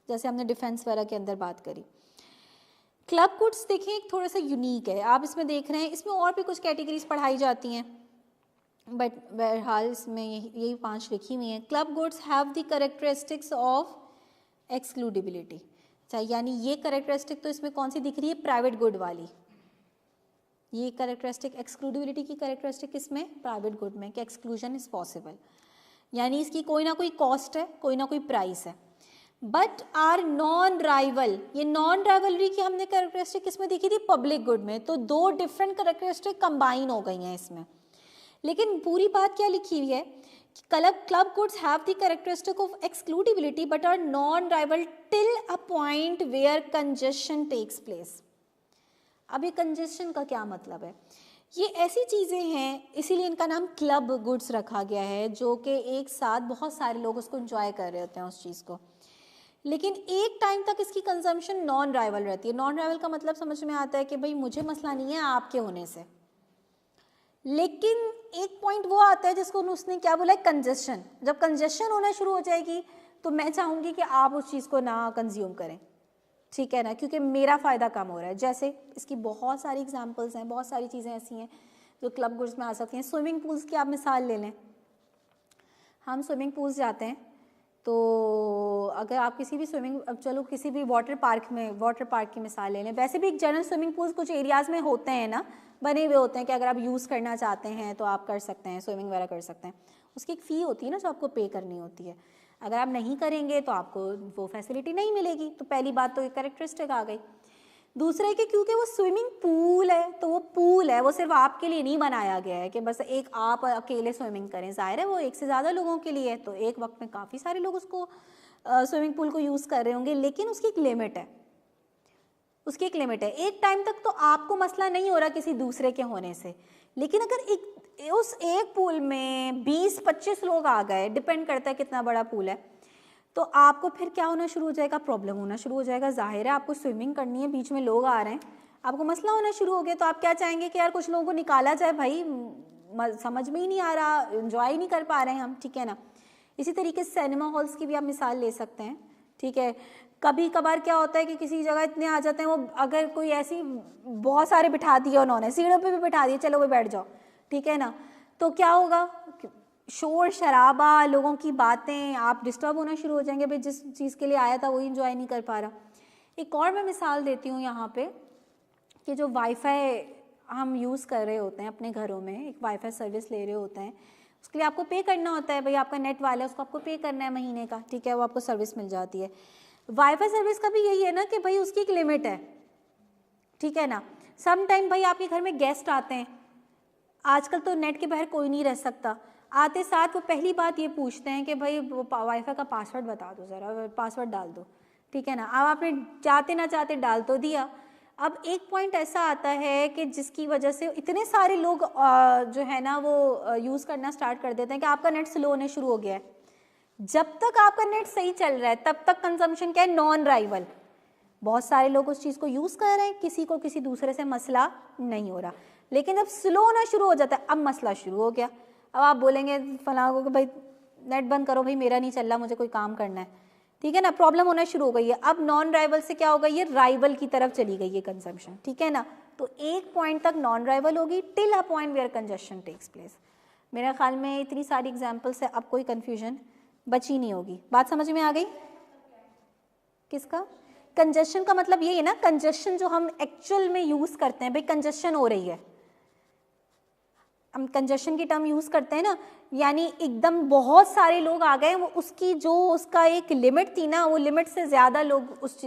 जैसे हमने डिफेंस वगैरह के अंदर बात करी। क्लब गुड्स देखिए एक थोड़ा सा यूनिक है, आप इसमें देख रहे हैं इसमें और भी कुछ कैटेगरीज पढ़ाई जाती हैं, बट बहरहाल इसमें यही 5 लिखी हुई हैं। Club goods have the characteristics of excludability. अच्छा यानी ये कैरेक्टरिस्टिक तो इसमें कौन सी दिख रही है, प्राइवेट गुड वाली। ये कैरेक्टरिस्टिक एक्सक्लूडिबिलिटी की कैरेक्टरिस्टिक किसमें, प्राइवेट गुड में, कि एक्सक्लूजन इज पॉसिबल, यानी इसकी कोई ना कोई कॉस्ट है, कोई ना कोई प्राइस है। बट आर नॉन राइवल, ये नॉन राइवलरी की हमने कैरेक्टरिस्टिक किसमें देखी थी, पब्लिक गुड में। तो 2 डिफरेंट कैरेक्टरिस्टिक कंबाइन हो गई हैं इसमें। लेकिन पूरी बात क्या लिखी हुई है, club goods have the characteristic of excludability but are non rival till a point where congestion takes place. अब ये कंजेशन का क्या मतलब है, ये ऐसी चीज़ें हैं, इसीलिए इनका नाम क्लब गुड्स रखा गया है, जो कि एक साथ बहुत सारे लोग उसको एंजॉय कर रहे होते हैं उस चीज़ को, लेकिन एक टाइम तक इसकी कंजम्पशन नॉन राइवल रहती है। नॉन राइवल का मतलब समझ में आता है कि भाई मुझे मसला नहीं है आपके होने से, लेकिन एक पॉइंट वो आता है जिसको उसने क्या बोला है, कंजेशन। जब कंजेशन होना शुरू हो जाएगी तो मैं चाहूँगी कि आप उस चीज़ को ना कंज्यूम करें, ठीक है ना, क्योंकि मेरा फ़ायदा कम हो रहा है। जैसे इसकी बहुत सारी एग्जांपल्स हैं, बहुत सारी चीज़ें ऐसी हैं जो क्लब गुड्स में आ सकती हैं। स्विमिंग पूल्स की आप मिसाल ले लें, हम स्विमिंग पूल्स जाते हैं, तो अगर आप किसी भी चलो किसी भी वाटर पार्क की मिसाल ले लें। वैसे भी एक जनरल स्विमिंग पूल्स कुछ एरियाज़ में होते हैं ना, बने हुए होते हैं कि अगर आप यूज़ करना चाहते हैं तो आप कर सकते हैं, स्विमिंग वगैरह कर सकते हैं। उसकी एक फ़ी होती है ना जो आपको पे करनी होती है, अगर आप नहीं करेंगे तो आपको वो फैसिलिटी नहीं मिलेगी। तो पहली बात तो एक कैरेक्टरिस्टिक आ गई। दूसरा है कि क्योंकि वो स्विमिंग पूल है, तो वो पूल है, वो सिर्फ आपके लिए नहीं बनाया गया है कि बस एक आप अकेले स्विमिंग करें। ज़ाहिर है वो एक से ज़्यादा लोगों के लिए है, तो एक वक्त में काफ़ी सारे लोग उसको स्विमिंग पूल को यूज़ कर रहे होंगे, लेकिन उसकी एक लिमिट है, उसकी एक लिमिट है। एक टाइम तक तो आपको मसला नहीं हो रहा किसी दूसरे के होने से, लेकिन अगर एक उस एक पूल में 20-25 लोग आ गए, डिपेंड करता है कितना बड़ा पूल है, तो आपको फिर क्या होना शुरू हो जाएगा, प्रॉब्लम होना शुरू हो जाएगा। जाहिर है आपको स्विमिंग करनी है, बीच में लोग आ रहे हैं, आपको मसला होना शुरू हो गया, तो आप क्या चाहेंगे कि यार कुछ लोगों को निकाला जाए, भाई समझ में ही नहीं आ रहा, एंजॉय नहीं कर पा रहे हैं हम, ठीक है ना। इसी तरीके से सिनेमा हॉल्स की भी आप मिसाल ले सकते हैं, ठीक है। कभी कभार क्या होता है कि किसी जगह इतने आ जाते हैं, वो अगर कोई ऐसी बहुत सारे बिठा दिए उन्होंने, सीढ़ियों पे भी बिठा दिए, चलो वो बैठ जाओ, ठीक है ना, तो क्या होगा, शोर शराबा, लोगों की बातें, आप डिस्टर्ब होना शुरू हो जाएंगे, भाई जिस चीज़ के लिए आया था वही इंजॉय नहीं कर पा रहा। एक और मैं मिसाल देती हूँ यहाँ पे कि जो वाईफाई हम यूज़ कर रहे होते हैं अपने घरों में, एक वाईफाई सर्विस ले रहे होते हैं, उसके लिए आपको पे करना होता है, भाई आपका नेट वाला है उसको आपको पे करना है महीने का, ठीक है, वो आपको सर्विस मिल जाती है। वाईफाई सर्विस का भी यही है ना कि भाई उसकी एक लिमिट है, ठीक है ना। सम टाइम भाई आपके घर में गेस्ट आते हैं, आजकल तो नेट के बाहर कोई नहीं रह सकता, आते साथ वो पहली बात ये पूछते हैं कि भाई वो वाईफाई का पासवर्ड बता दो ज़रा, पासवर्ड डाल दो, ठीक है ना। अब आपने चाहते ना चाहते डाल तो दिया। अब एक पॉइंट ऐसा आता है कि जिसकी वजह से इतने सारे लोग जो है ना वो यूज़ करना स्टार्ट कर देते हैं कि आपका नेट स्लो होने शुरू हो गया है। जब तक आपका नेट सही चल रहा है तब तक कंजम्पशन क्या है, नॉन राइवल, बहुत सारे लोग उस चीज़ को यूज़ कर रहे हैं, किसी को किसी दूसरे से मसला नहीं हो रहा। लेकिन जब स्लो होना शुरू हो जाता है, अब मसला शुरू हो गया। अब आप बोलेंगे फलां को कि भाई नेट बंद करो, भाई मेरा नहीं चल रहा, मुझे कोई काम करना है, ठीक है ना, प्रॉब्लम होना शुरू हो गई है। अब नॉन राइवल से क्या होगा, ये राइवल की तरफ चली गई है कंजम्पशन, ठीक है ना। तो एक पॉइंट तक नॉन राइवल होगी till a point where congestion takes place. मेरे ख्याल में इतनी सारी एग्जाम्पल्स है, अब कोई कन्फ्यूजन बची नहीं होगी। बात समझ में आ गई? किसका? कंजस्शन का मतलब ये है ना, कंजस्शन जो हम एक्चुअल में यूज करते हैं, भाई कंजस्शन हो रही है, हम कंजस्शन की टर्म यूज करते हैं ना, यानी एकदम बहुत सारे लोग आ गए, वो उसकी जो उसका एक लिमिट थी ना, वो लिमिट से ज्यादा लोग उस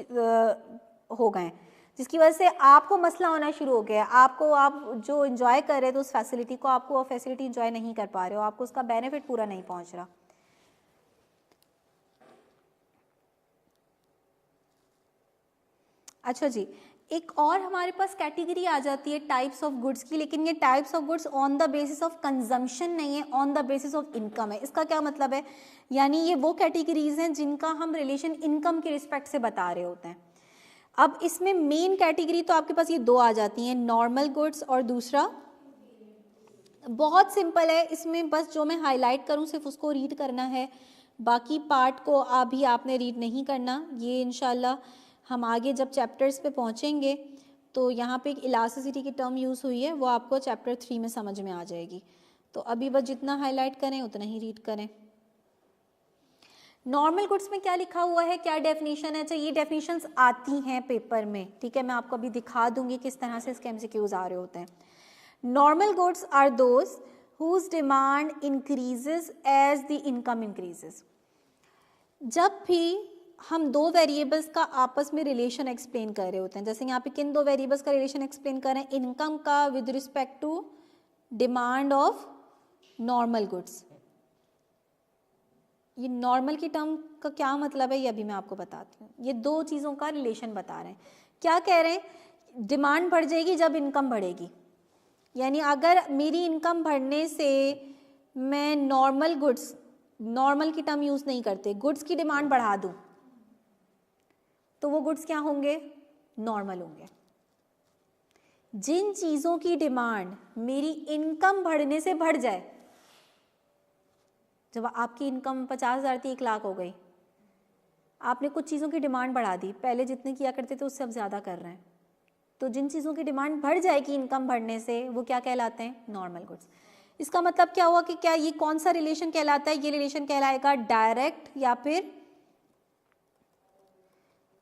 हो गए, जिसकी वजह से आपको मसला होना शुरू हो गया। आपको, आप जो एंजॉय कर रहे थे उस फैसिलिटी को, आपको वो फैसिलिटी एंजॉय नहीं कर पा रहे हो, आपको उसका बेनिफिट पूरा नहीं पहुंच रहा। अच्छा जी, एक और हमारे पास कैटेगरी आ जाती है टाइप्स ऑफ गुड्स की, लेकिन ये types of goods on the basis of consumption नहीं है, on the basis of income है। इसका क्या मतलब है, यानी ये वो कैटेगरीज हैं जिनका हम रिलेशन इनकम के रिस्पेक्ट से बता रहे होते हैं। अब इसमें मेन कैटेगरी तो आपके पास ये दो आ जाती हैं, नॉर्मल गुड्स और दूसरा, बहुत सिंपल है, इसमें बस जो मैं हाईलाइट करूँ सिर्फ उसको रीड करना है, बाकी पार्ट को अभी आपने रीड नहीं करना। ये इंशाल्लाह हम आगे जब चैप्टर्स पे पहुँचेंगे तो यहाँ पे एक इलास्टिसिटी की टर्म यूज़ हुई है, वो आपको चैप्टर 3 में समझ में आ जाएगी। तो अभी बस जितना हाईलाइट करें उतना ही रीड करें। नॉर्मल गुड्स में क्या लिखा हुआ है, क्या डेफिनेशन है? चाहिए डेफिनेशंस आती हैं पेपर में, ठीक है, मैं आपको अभी दिखा दूंगी किस तरह से इसके MCQs आ रहे होते हैं। Normal goods are those whose demand increases as the income increases. जब भी हम दो वेरिएबल्स का आपस में रिलेशन एक्सप्लेन कर रहे होते हैं, जैसे यहाँ पे किन दो वेरिएबल्स का रिलेशन एक्सप्लेन कर रहे हैं, इनकम का with respect to demand of normal goods. ये नॉर्मल की टर्म का क्या मतलब है ये अभी मैं आपको बताती हूँ। ये दो चीज़ों का रिलेशन बता रहे हैं। क्या कह रहे हैं, डिमांड बढ़ जाएगी जब इनकम बढ़ेगी, यानी अगर मेरी इनकम बढ़ने से मैं नॉर्मल गुड्स, नॉर्मल की टर्म यूज़ नहीं करते, गुड्स की डिमांड बढ़ा दूँ तो वो गुड्स क्या होंगे, नॉर्मल होंगे। जिन चीज़ों की डिमांड मेरी इनकम बढ़ने से बढ़ जाए, जब आपकी इनकम 50,000 थी 1 लाख हो गई, आपने कुछ चीज़ों की डिमांड बढ़ा दी, पहले जितने किया करते थे उससे अब ज़्यादा कर रहे हैं, तो जिन चीज़ों की डिमांड बढ़ जाएगी इनकम बढ़ने से वो क्या कहलाते हैं, नॉर्मल गुड्स। इसका मतलब क्या हुआ कि क्या ये कौन सा रिलेशन कहलाता है, ये रिलेशन कहलाएगा डायरेक्ट या फिर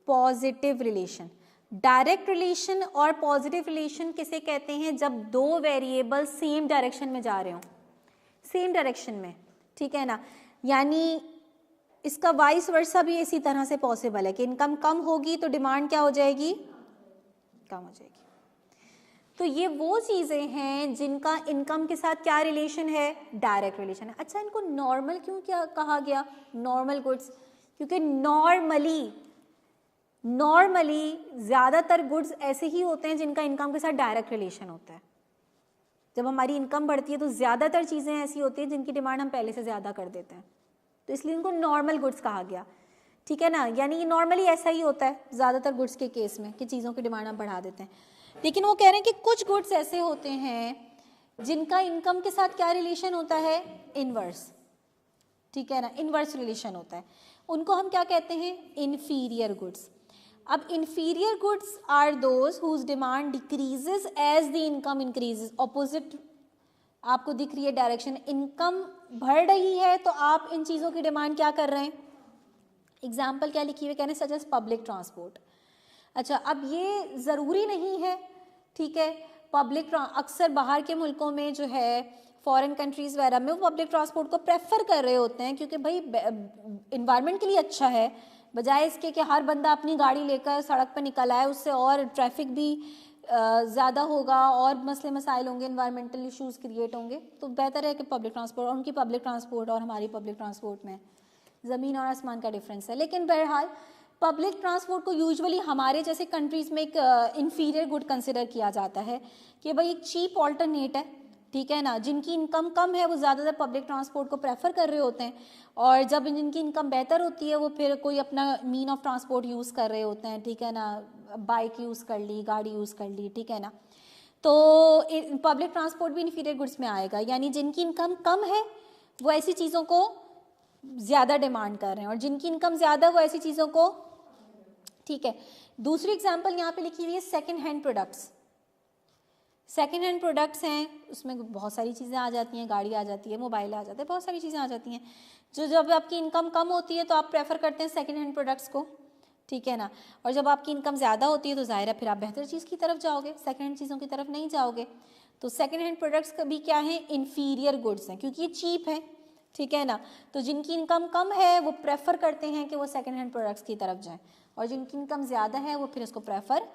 पॉजिटिव रिलेशन। डायरेक्ट रिलेशन और पॉजिटिव रिलेशन किसे कहते हैं, जब दो वेरिएबल सेम डायरेक्शन में जा रहे हो, सेम डायरेक्शन में, ठीक है ना। यानी इसका वाइस वर्सा भी इसी तरह से पॉसिबल है कि इनकम कम होगी तो डिमांड क्या हो जाएगी, कम हो जाएगी। तो ये वो चीज़ें हैं जिनका इनकम के साथ क्या रिलेशन है, डायरेक्ट रिलेशन है। अच्छा, इनको नॉर्मल क्यों क्या कहा गया, नॉर्मल गुड्स, क्योंकि नॉर्मली ज़्यादातर गुड्स ऐसे ही होते हैं जिनका इनकम के साथ डायरेक्ट रिलेशन होता है। जब हमारी इनकम बढ़ती है तो ज़्यादातर चीज़ें ऐसी होती हैं जिनकी डिमांड हम पहले से ज़्यादा कर देते हैं, तो इसलिए इनको नॉर्मल गुड्स कहा गया, ठीक है ना। यानी ये नॉर्मली ऐसा ही होता है ज़्यादातर गुड्स के केस में कि चीज़ों की डिमांड हम बढ़ा देते हैं। लेकिन वो कह रहे हैं कि कुछ गुड्स ऐसे होते हैं जिनका इनकम के साथ क्या रिलेशन होता है, इनवर्स, ठीक है ना, इनवर्स रिलेशन होता है। उनको हम क्या कहते हैं, इन्फीरियर गुड्स। अब inferior goods are those whose demand decreases as the income increases. Opposite आपको दिख रही है डायरेक्शन, इनकम बढ़ रही है तो आप इन चीज़ों की डिमांड क्या कर रहे हैं। एग्जाम्पल क्या लिखी हुई, कहने सच एज पब्लिक ट्रांसपोर्ट। अच्छा, अब ये ज़रूरी नहीं है, ठीक है, पब्लिक अक्सर बाहर के मुल्कों में जो है फॉरेन कंट्रीज़ वगैरह में वो पब्लिक ट्रांसपोर्ट को प्रेफर कर रहे होते हैं क्योंकि भाई इन्वायरमेंट के लिए अच्छा है, बजाय इसके कि हर बंदा अपनी गाड़ी लेकर सड़क पर निकल आए, उससे और ट्रैफिक भी ज़्यादा होगा और मसले मसाइल होंगे, इन्वायरमेंटल इश्यूज़ क्रिएट होंगे। तो बेहतर है कि पब्लिक ट्रांसपोर्ट, और उनकी पब्लिक ट्रांसपोर्ट और हमारी पब्लिक ट्रांसपोर्ट में ज़मीन और आसमान का डिफरेंस है। लेकिन बहरहाल पब्लिक ट्रांसपोर्ट को यूजुअली हमारे जैसे कंट्रीज़ में एक इन्फीरियर गुड कंसिडर किया जाता है कि भाई एक चीप ऑल्टरनेट है, ठीक है ना। जिनकी इनकम कम है वो ज़्यादातर पब्लिक ट्रांसपोर्ट को प्रेफर कर रहे होते हैं, और जब जिनकी इनकम बेहतर होती है वो फिर कोई अपना मीन ऑफ ट्रांसपोर्ट यूज़ कर रहे होते हैं, ठीक है ना, बाइक यूज़ कर ली, गाड़ी यूज़ कर ली, ठीक है ना। तो पब्लिक ट्रांसपोर्ट भी इन्फीरियर गुड्स में आएगा, यानी जिनकी इनकम कम है वो ऐसी चीज़ों को ज़्यादा डिमांड कर रहे हैं, और जिनकी इनकम ज़्यादा वो ऐसी चीज़ों को, ठीक है। दूसरी एग्जांपल यहाँ पे लिखी हुई है second hand products. Second hand products हैं, उसमें बहुत सारी चीज़ें आ जाती हैं, गाड़ी आ जाती है, मोबाइल आ जाता है, बहुत सारी चीज़ें आ जाती हैं। जो जब आपकी इनकम कम होती है तो आप प्रेफर करते हैं सेकंड हैंड प्रोडक्ट्स को, ठीक है ना, और जब आपकी इनकम ज़्यादा होती है तो ज़ाहिर है फिर आप बेहतर चीज़ की तरफ जाओगे, सेकंड हैंड चीज़ों की तरफ नहीं जाओगे। तो सेकंड हैंड प्रोडक्ट्स भी क्या हैं, इन्फीरियर गुड्स हैं, क्योंकि ये चीप है, ठीक है ना। तो जिनकी इनकम कम है वो प्रेफर करते हैं कि वो सेकंड हैंड प्रोडक्ट्स की तरफ जाएं, और जिनकी इनकम ज़्यादा है वो फिर इसको प्रेफर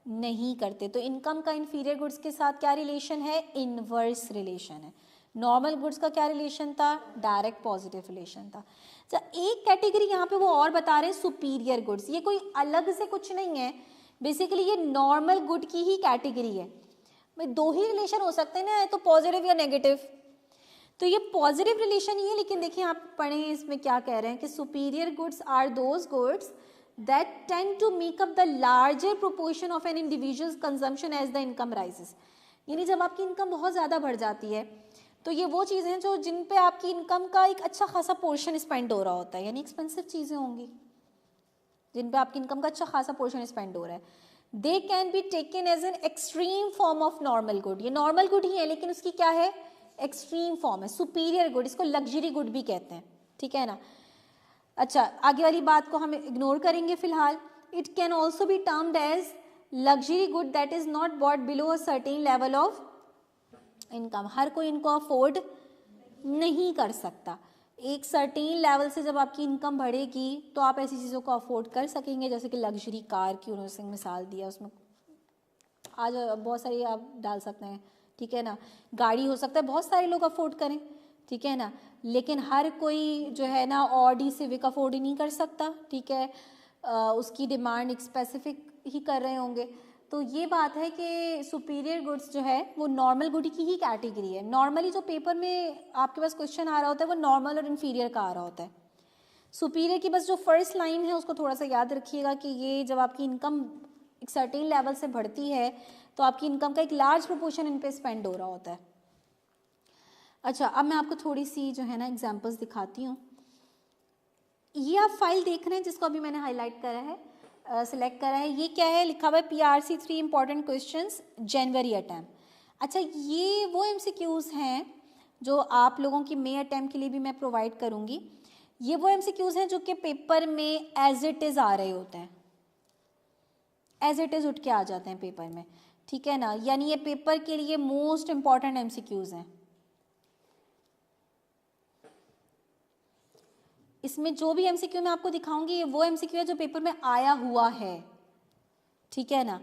नहीं करते। तो इनकम का इन्फीरियर गुड्स के साथ क्या रिलेशन है, इनवर्स रिलेशन है। नॉर्मल गुड्स का क्या रिलेशन था, डायरेक्ट पॉजिटिव रिलेशन था। अच्छा, एक कैटेगरी यहाँ पे वो और बता रहे हैं, सुपीरियर गुड्स। ये कोई अलग से कुछ नहीं है, बेसिकली ये नॉर्मल गुड की ही कैटेगरी है। भाई दो ही रिलेशन हो सकते हैं ना, तो पॉजिटिव या नेगेटिव। तो ये पॉजिटिव रिलेशन ही है, लेकिन देखिए आप पढ़ें इसमें क्या कह रहे हैं कि superior goods are those goods that tend to make up the larger proportion of an individual's consumption as the income rises। यानी जब आपकी इनकम बहुत ज़्यादा बढ़ जाती है तो ये वो चीज़ें हैं जो जिन पे आपकी इनकम का एक अच्छा खासा पोर्शन स्पेंड हो रहा होता है, यानी एक्सपेंसिव चीज़ें होंगी जिन पे आपकी इनकम का अच्छा खासा पोर्शन स्पेंड हो रहा है। They can be taken as an extreme form of normal good. ये नॉर्मल गुड ही है लेकिन उसकी क्या है, एक्सट्रीम फॉर्म है, सुपीरियर गुड, इसको लग्जरी गुड भी कहते हैं, ठीक है ना। अच्छा, आगे वाली बात को हम इग्नोर करेंगे फिलहाल। It can also be termed as luxury good that is not bought below a certain level of income. हर कोई इनको अफोर्ड नहीं कर सकता। एक सर्टेन लेवल से जब आपकी इनकम बढ़ेगी तो आप ऐसी चीज़ों को अफोर्ड कर सकेंगे, जैसे कि लग्जरी कार की उन्होंने मिसाल दिया, उसमें आज बहुत सारी आप डाल सकते हैं, ठीक है ना। गाड़ी हो सकता है बहुत सारे लोग अफोर्ड करें, ठीक है ना, लेकिन हर कोई जो है ना ऑडी सिविक अफोर्ड ही नहीं कर सकता, ठीक है। उसकी डिमांड एक स्पेसिफिक ही कर रहे होंगे। तो ये बात है कि सुपीरियर गुड्स जो है वो नॉर्मल गुड की ही कैटेगरी है। नॉर्मली जो पेपर में आपके पास क्वेश्चन आ रहा होता है वो नॉर्मल और इन्फीरियर का आ रहा होता है। सुपीरियर की बस जो फर्स्ट लाइन है उसको थोड़ा सा याद रखिएगा कि ये जब आपकी इनकम एक सर्टेन लेवल से बढ़ती है तो आपकी इनकम का एक लार्ज प्रोपोर्शन इन पे स्पेंड हो रहा होता है। अच्छा, अब मैं आपको थोड़ी सी जो है ना एग्जांपल्स दिखाती हूँ। ये आप फाइल देख रहे हैं जिसको अभी मैंने हाईलाइट करा है, सिलेक्ट करा है। ये क्या है, लिखा हुआ है PRC 3 इंपॉर्टेंट क्वेश्चंस जनवरी अटैम्प्ट। अच्छा, ये वो MCQs हैं जो आप लोगों की मे अटैम्प्ट के लिए भी मैं प्रोवाइड करूँगी। ये वो MCQs हैं जो कि पेपर में एज इट इज़ आ रहे होते हैं, एज इट इज़ उठ के आ जाते हैं पेपर में, ठीक है ना। यानी ये पेपर के लिए मोस्ट इंपॉर्टेंट MCQs हैं। इसमें जो भी MCQ मैं आपको दिखाऊंगी ये वो MCQ है जो पेपर में आया हुआ है, ठीक है ना।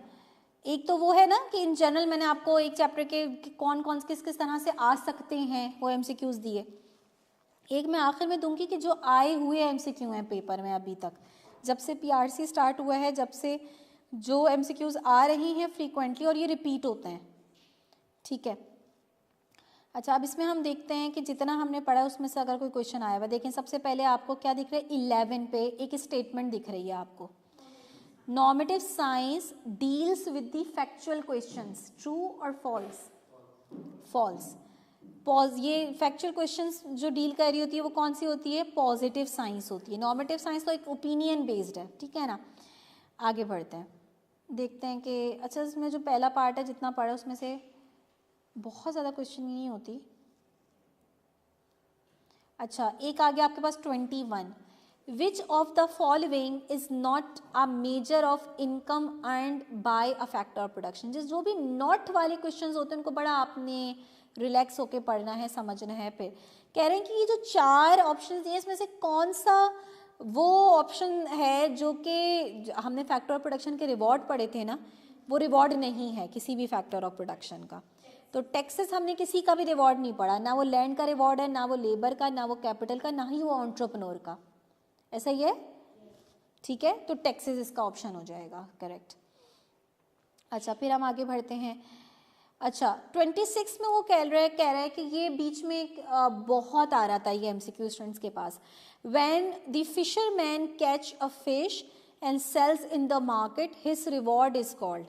एक तो वो है ना कि इन जनरल मैंने आपको एक चैप्टर के कौन कौन किस किस तरह से आ सकते हैं वो MCQs दिए। एक मैं आखिर में दूंगी कि जो आए हुए MCQ हैं पेपर में अभी तक, जब से PRC स्टार्ट हुआ है, जब से जो MCQs आ रही हैं फ्रीक्वेंटली और ये रिपीट होते हैं, ठीक है। अच्छा, अब इसमें हम देखते हैं कि जितना हमने पढ़ा उसमें से अगर कोई क्वेश्चन आया हुआ, देखें सबसे पहले आपको क्या दिख रहा है, 11 पे एक स्टेटमेंट दिख रही है आपको, normative science deals with the factual questions, true और फॉल्स, फॉल्स। ये फैक्चुअल क्वेश्चंस जो डील कर रही होती है वो कौन सी होती है, पॉजिटिव साइंस होती है। नॉर्मेटिव साइंस तो एक ओपिनियन बेस्ड है, ठीक है ना। आगे बढ़ते हैं, देखते हैं कि अच्छा इसमें जो पहला पार्ट है जितना पढ़ा उसमें से बहुत ज़्यादा क्वेश्चन नहीं होती। अच्छा, एक आ गया आपके पास 21, which of the following is not a measure of income earned bye a factor of production. जिस जो भी नॉट वाले क्वेश्चंस होते हैं उनको बड़ा आपने रिलैक्स होके पढ़ना है, समझना है। फिर कह रहे हैं कि ये जो 4 ऑप्शन दिए इसमें से कौन सा वो ऑप्शन है जो कि हमने फैक्टर ऑफ प्रोडक्शन के रिवॉर्ड पढ़े थे ना, वो रिवॉर्ड नहीं है किसी भी फैक्टर ऑफ प्रोडक्शन का। तो टैक्सेस हमने किसी का भी रिवॉर्ड नहीं पढ़ा, ना वो लैंड का रिवॉर्ड है, ना वो लेबर का, ना वो कैपिटल का, ना ही वो एंटरप्रेन्योर का। ऐसा ही है, ठीक है। तो टैक्सेस इसका ऑप्शन हो जाएगा करेक्ट। अच्छा, फिर हम आगे बढ़ते हैं। अच्छा, 26 में वो कह रहा है कि ये बीच में बहुत आ रहा था ये एमसीक्यू स्टूडेंट्स के पास, when the fisherman catch a fish and sells in the market his reward is called.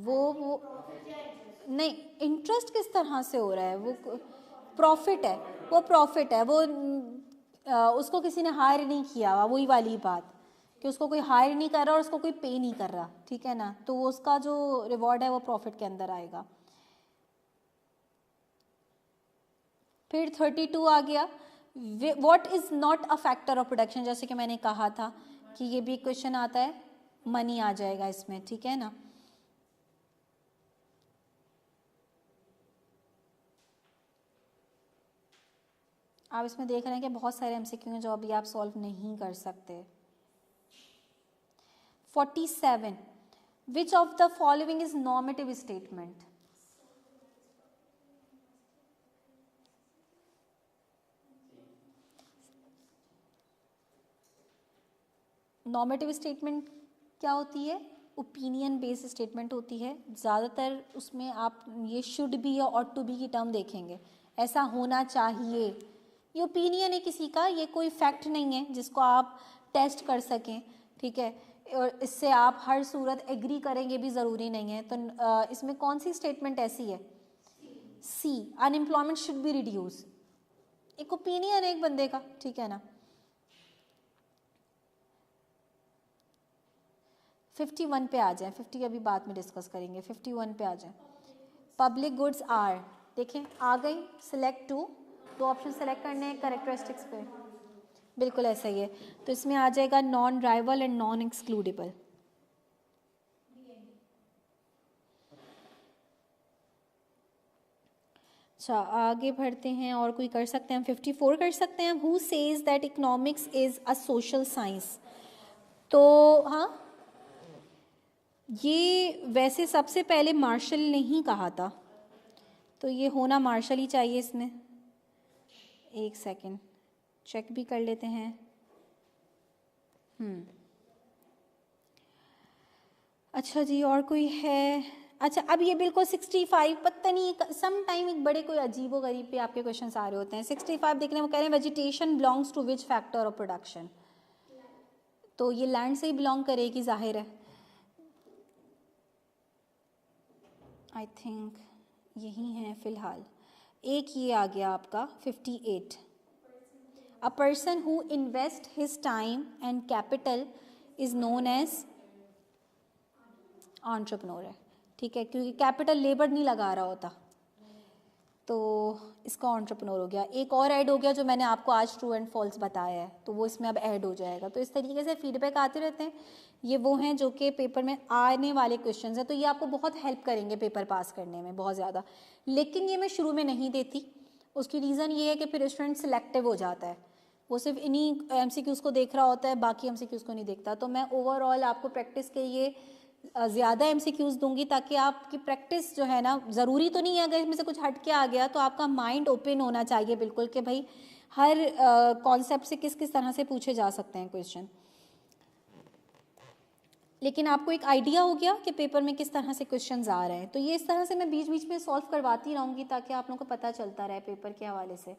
वो नहीं, इंटरेस्ट किस तरह से हो रहा है, वो प्रॉफिट है, वो प्रॉफिट है, वो उसको किसी ने हायर नहीं किया हुआ, वही वाली बात कि उसको कोई हायर नहीं कर रहा और उसको कोई पे नहीं कर रहा, ठीक है ना। तो उसका जो रिवॉर्ड है वो प्रॉफिट के अंदर आएगा। फिर 32 आ गया, what is not a factor of production. जैसे कि मैंने कहा था कि ये भी क्वेश्चन आता है, मनी आ जाएगा इसमें, ठीक है ना। आप इसमें देख रहे हैं कि बहुत सारे एमसीक्यू हैं जो अभी आप सॉल्व नहीं कर सकते। 47, which of the following is normative statement. Normative statement क्या होती है, ओपिनियन बेस्ड स्टेटमेंट होती है। ज़्यादातर उसमें आप ये शुड बी या ऑट टू बी की टर्म देखेंगे, ऐसा होना चाहिए। ये ओपिनियन है किसी का, ये कोई फैक्ट नहीं है जिसको आप टेस्ट कर सकें, ठीक है। और इससे आप हर सूरत एग्री करेंगे भी ज़रूरी नहीं है। तो इसमें कौन सी स्टेटमेंट ऐसी है, सी, अनएम्प्लॉयमेंट शुड बी रिड्यूस। एक ओपिनियन है एक बंदे का, ठीक है ना। 51 पे आ जाए, 50 अभी बाद में डिस्कस करेंगे, 51 पे आ जाए। पब्लिक गुड्स आर, देखें आ गई, सिलेक्ट 2 ऑप्शन सेलेक्ट करने हैं कैरेक्टरिस्टिक्स पे, बिल्कुल ऐसा ही है। तो इसमें आ जाएगा non rival and non excludable. अच्छा, आगे बढ़ते हैं, और कोई कर सकते हैं हम 54 कर सकते हैं। Who says that economics is a social science. तो हाँ, ये वैसे सबसे पहले मार्शल ने ही कहा था, तो ये होना मार्शल ही चाहिए इसमें। एक सेकंड चेक भी कर लेते हैं। अच्छा जी, और कोई है। अच्छा, अब ये बिल्कुल 65, पता नहीं सम टाइम एक बड़े कोई अजीबो गरीब पे आपके क्वेश्चन आ रहे होते हैं। 65 देखने वो कह रहे हैं vegetation belongs to which factor of production. तो ये लैंड से ही बिलोंग करेगी, जाहिर है। आई थिंक यही है फिलहाल। एक ये आ गया आपका 58, a person who invest his time and capital is known as entrepreneur है, ठीक है, क्योंकि कैपिटल लेबर नहीं लगा रहा होता, तो इसका एंटरप्रेन्योर हो गया। एक और ऐड हो गया जो मैंने आपको आज ट्रू एंड फॉल्स बताया है, तो वो इसमें अब ऐड हो जाएगा। तो इस तरीके से फीडबैक आते रहते हैं। ये वो हैं जो कि पेपर में आने वाले क्वेश्चंस हैं, तो ये आपको बहुत हेल्प करेंगे पेपर पास करने में, बहुत ज़्यादा। लेकिन ये मैं शुरू में नहीं देती, उसकी रीज़न ये है कि फिर स्टूडेंट सिलेक्टिव हो जाता है, वो सिर्फ इन्हीं एमसीक्यूज़ को देख रहा होता है, बाकी एमसीक्यूज़ को नहीं देखता। तो मैं ओवरऑल आपको प्रैक्टिस के लिए ज़्यादा एमसीक्यूज़ दूंगी, ताकि आपकी प्रैक्टिस जो है ना, ज़रूरी तो नहीं है अगर इसमें से कुछ हट के आ गया तो आपका माइंड ओपन होना चाहिए बिल्कुल, कि भाई हर कॉन्सेप्ट से किस किस तरह से पूछे जा सकते हैं क्वेश्चन। लेकिन आपको एक आइडिया हो गया कि पेपर में किस तरह से क्वेश्चंस आ रहे हैं। तो ये इस तरह से मैं बीच बीच में सॉल्व करवाती रहूँगी ताकि आप लोगों को पता चलता रहे पेपर के हवाले से।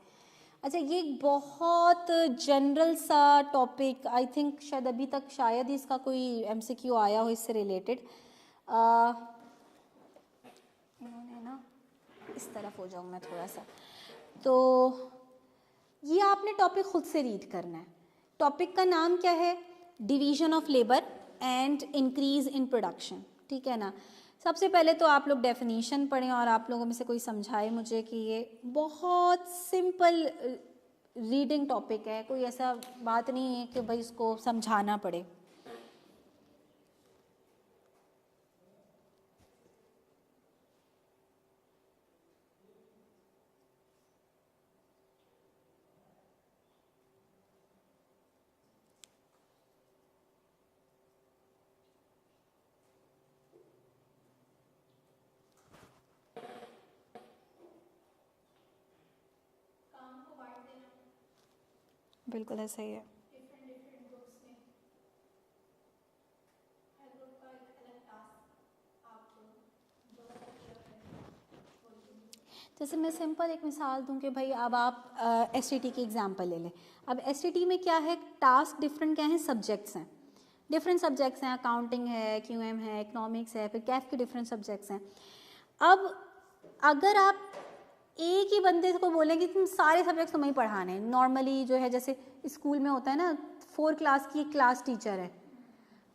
अच्छा, ये एक बहुत जनरल सा टॉपिक, आई थिंक शायद अभी तक शायद ही इसका कोई MCQ आया हो इससे रिलेटेड। इन्होंने ना इस तरफ हो जाऊँ मैं थोड़ा सा, तो ये आपने टॉपिक खुद से रीड करना है। टॉपिक का नाम क्या है? Division of labour and increase in production, ठीक है ना। सबसे पहले तो आप लोग डेफिनेशन पढ़ें और आप लोगों में से कोई समझाए मुझे कि ये बहुत सिंपल रीडिंग टॉपिक है, कोई ऐसा बात नहीं है कि भाई इसको समझाना पड़े। बिल्कुल ऐसा ही है। जैसे मैं सिंपल एक मिसाल दूं कि भाई अब आप STT की एग्जांपल ले लें। अब STT में क्या है, टास्क डिफरेंट क्या हैं, सब्जेक्ट्स हैं, डिफरेंट सब्जेक्ट्स हैं, अकाउंटिंग है, QM है, इकोनॉमिक्स है, फिर कैफ के डिफरेंट सब्जेक्ट्स हैं। अब अगर आप एक ही बंदे को बोलें कि तुम सारे सब्जेक्ट्स तुम्हें ही पढ़ाने हैं, नॉर्मली जो है जैसे स्कूल में होता है ना, 4 क्लास की एक क्लास टीचर है,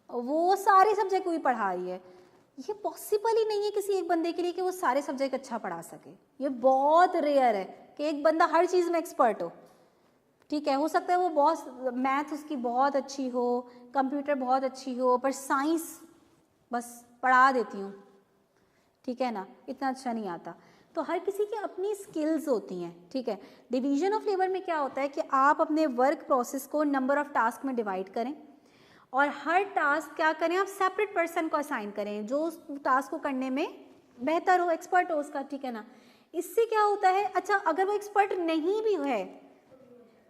वो सारे सब्जेक्ट वही पढ़ा रही है, ये पॉसिबल ही नहीं है किसी एक बंदे के लिए कि वो सारे सब्जेक्ट अच्छा पढ़ा सके। ये बहुत रेयर है कि एक बंदा हर चीज़ में एक्सपर्ट हो, ठीक है। हो सकता है वो बहुत मैथ उसकी बहुत अच्छी हो, कंप्यूटर बहुत अच्छी हो, पर साइंस बस पढ़ा देती हूँ, ठीक है ना, इतना अच्छा नहीं आता। तो हर किसी की अपनी स्किल्स होती हैं, ठीक है। डिवीजन ऑफ लेबर में क्या होता है कि आप अपने वर्क प्रोसेस को नंबर ऑफ टास्क में डिवाइड करें और हर टास्क क्या करें, आप सेपरेट पर्सन को असाइन करें जो उस टास्क को करने में बेहतर हो, एक्सपर्ट हो उसका, ठीक है ना। इससे क्या होता है, अच्छा अगर वो एक्सपर्ट नहीं भी है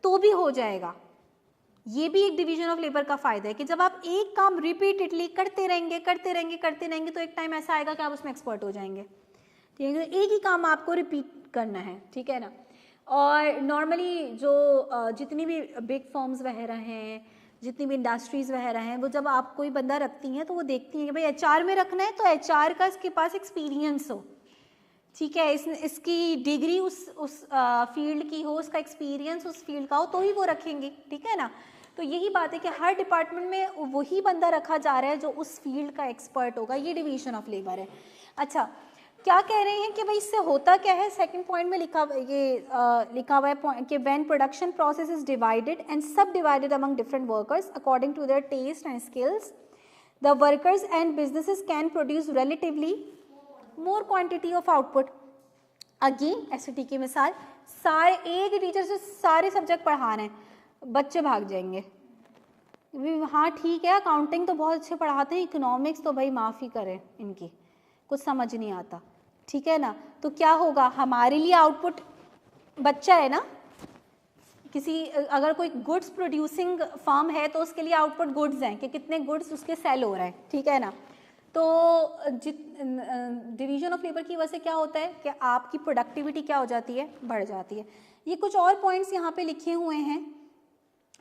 तो भी हो जाएगा। ये भी एक डिवीजन ऑफ लेबर का फायदा है कि जब आप एक काम रिपीटेडली करते रहेंगे तो एक टाइम ऐसा आएगा कि आप उसमें एक्सपर्ट हो जाएंगे, ठीक है। एक ही काम आपको रिपीट करना है, ठीक है ना। और नॉर्मली जो जितनी भी बिग फर्म्स वगैरह हैं, जितनी भी इंडस्ट्रीज़ वगैरह हैं, वो जब आप कोई बंदा रखती हैं तो वो देखती हैं कि भाई HR में रखना है तो HR का इसके पास एक्सपीरियंस हो, ठीक है, इसकी डिग्री उस फील्ड की हो, उसका एक्सपीरियंस उस फील्ड का हो, तो ही वो रखेंगे, ठीक है ना। तो यही बात है कि हर डिपार्टमेंट में वही बंदा रखा जा रहा है जो उस फील्ड का एक्सपर्ट होगा, ये डिवीजन ऑफ लेबर है। अच्छा, क्या कह रहे हैं कि भाई इससे होता क्या है, सेकंड पॉइंट में लिखा हुआ है पॉइंट कि when production process is divided and sub divided among different workers according to their taste and skills, the workers and businesses can produce relatively more quantity of output. Again STT की मिसाल, सारे एक ही टीचर से सारे सब्जेक्ट पढ़ाने हैं, बच्चे भाग जाएंगे। हाँ ठीक है, अकाउंटिंग तो बहुत अच्छे पढ़ाते हैं, इकोनॉमिक्स तो भाई माफ़ी करें, इनकी कुछ समझ नहीं आता, ठीक है ना। तो क्या होगा, हमारे लिए आउटपुट बच्चा है ना, किसी अगर कोई गुड्स प्रोड्यूसिंग फर्म है तो उसके लिए आउटपुट गुड्स हैं कि कितने गुड्स उसके सेल हो रहे हैं, ठीक है ना। तो डिवीजन ऑफ लेबर की वजह से क्या होता है कि आपकी प्रोडक्टिविटी क्या हो जाती है, बढ़ जाती है। ये कुछ और पॉइंट्स यहाँ पे लिखे हुए हैं,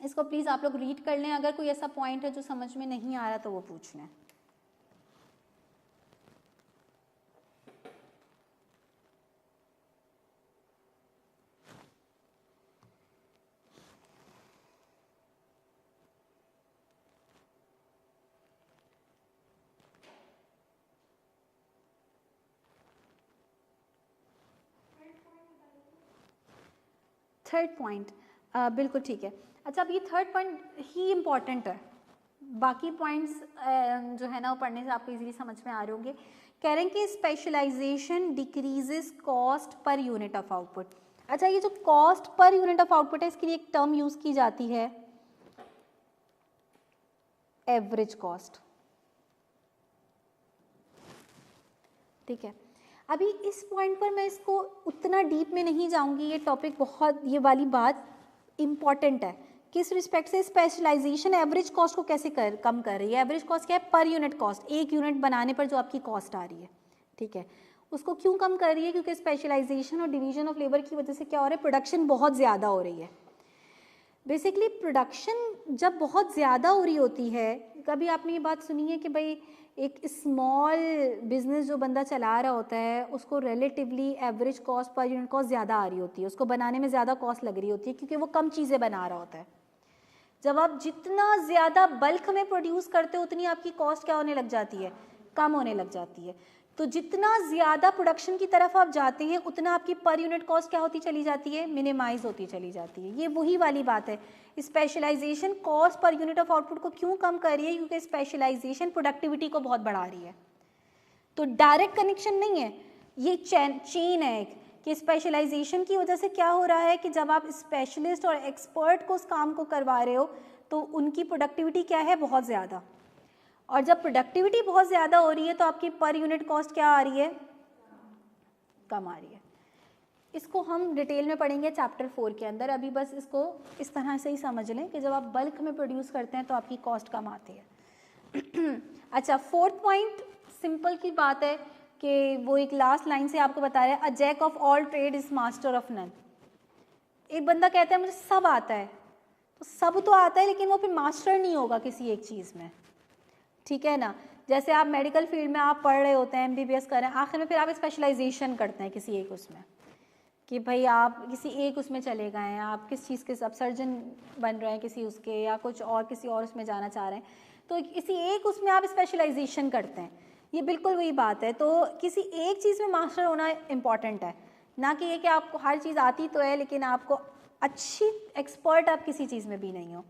इसको प्लीज़ आप लोग रीड कर लें। अगर कोई ऐसा पॉइंट है जो समझ में नहीं आ रहा तो वो पूछ लें। थर्ड पॉइंट, बिल्कुल ठीक है। अच्छा, अब ये थर्ड पॉइंट ही इम्पॉर्टेंट है, बाकी पॉइंट्स जो है ना वो पढ़ने से आपको इजीली समझ में आ रहे होंगे। कह रहे हैं कि specialisation decreases cost per unit of output. अच्छा, ये जो cost per unit of output है, इसके लिए एक टर्म यूज की जाती है, एवरेज कॉस्ट, ठीक है। अभी इस पॉइंट पर मैं इसको उतना डीप में नहीं जाऊंगी, ये टॉपिक बहुत, ये वाली बात इम्पॉर्टेंट है किस रिस्पेक्ट से? स्पेशलाइजेशन एवरेज कॉस्ट को कैसे कम कर रही है? एवरेज कॉस्ट क्या है? पर यूनिट कॉस्ट, एक यूनिट बनाने पर जो आपकी कॉस्ट आ रही है, ठीक है, उसको क्यों कम कर रही है? क्योंकि स्पेशलाइजेशन और डिवीजन ऑफ लेबर की वजह से क्या हो रहा है? प्रोडक्शन बहुत ज़्यादा हो रही है। बेसिकली प्रोडक्शन जब बहुत ज़्यादा हो रही होती है, कभी आपने ये बात सुनी है कि भाई एक स्मॉल बिजनेस जो बंदा चला रहा होता है उसको relatively average cost per unit cost ज़्यादा आ रही होती है, उसको बनाने में ज़्यादा कॉस्ट लग रही होती है क्योंकि वो कम चीज़ें बना रहा होता है। जब आप जितना ज़्यादा बल्क में प्रोड्यूस करते हो उतनी आपकी कॉस्ट क्या होने लग जाती है? कम होने लग जाती है। तो जितना ज़्यादा प्रोडक्शन की तरफ आप जाते हैं उतना आपकी पर यूनिट कॉस्ट क्या होती चली जाती है? मिनिमाइज होती चली जाती है। ये वही वाली बात है, specialisation cost per unit of output को क्यों कम कर रही है? क्योंकि स्पेशलाइजेशन प्रोडक्टिविटी को बहुत बढ़ा रही है। तो डायरेक्ट कनेक्शन नहीं है, ये चेन है एक, कि स्पेशलाइजेशन की वजह से क्या हो रहा है कि जब आप स्पेशलिस्ट और एक्सपर्ट को उस काम को करवा रहे हो तो उनकी प्रोडक्टिविटी क्या है? बहुत ज़्यादा। और जब प्रोडक्टिविटी बहुत ज़्यादा हो रही है तो आपकी पर यूनिट कॉस्ट क्या आ रही है? कम आ रही है। इसको हम डिटेल में पढ़ेंगे चैप्टर 4 के अंदर, अभी बस इसको इस तरह से ही समझ लें कि जब आप बल्क में प्रोड्यूस करते हैं तो आपकी कॉस्ट कम आती है। अच्छा, फोर्थ पॉइंट सिंपल की बात है कि वो एक लास्ट लाइन से आपको बता रहे हैं, a jack of all trade is master of none. एक बंदा कहता है मुझे सब आता है, तो सब तो आता है लेकिन वो फिर मास्टर नहीं होगा किसी एक चीज़ में, ठीक है ना। जैसे आप मेडिकल फील्ड में आप पढ़ रहे होते हैं, MBBS कर रहे हैं, आखिर में फिर आप स्पेशलाइजेशन करते हैं किसी एक उसमें, कि भाई आप किसी एक उसमें चले गए हैं, आप किस चीज़ के सब सर्जन बन रहे हैं किसी उसके, या कुछ और किसी और उसमें जाना चाह रहे हैं, तो किसी एक उसमें आप स्पेशलाइजेशन करते हैं। ये बिल्कुल वही बात है। तो किसी एक चीज़ में मास्टर होना इम्पॉर्टेंट है, ना कि ये कि आपको हर चीज़ आती तो है लेकिन आपको अच्छी एक्सपर्ट आप किसी चीज़ में भी नहीं हो।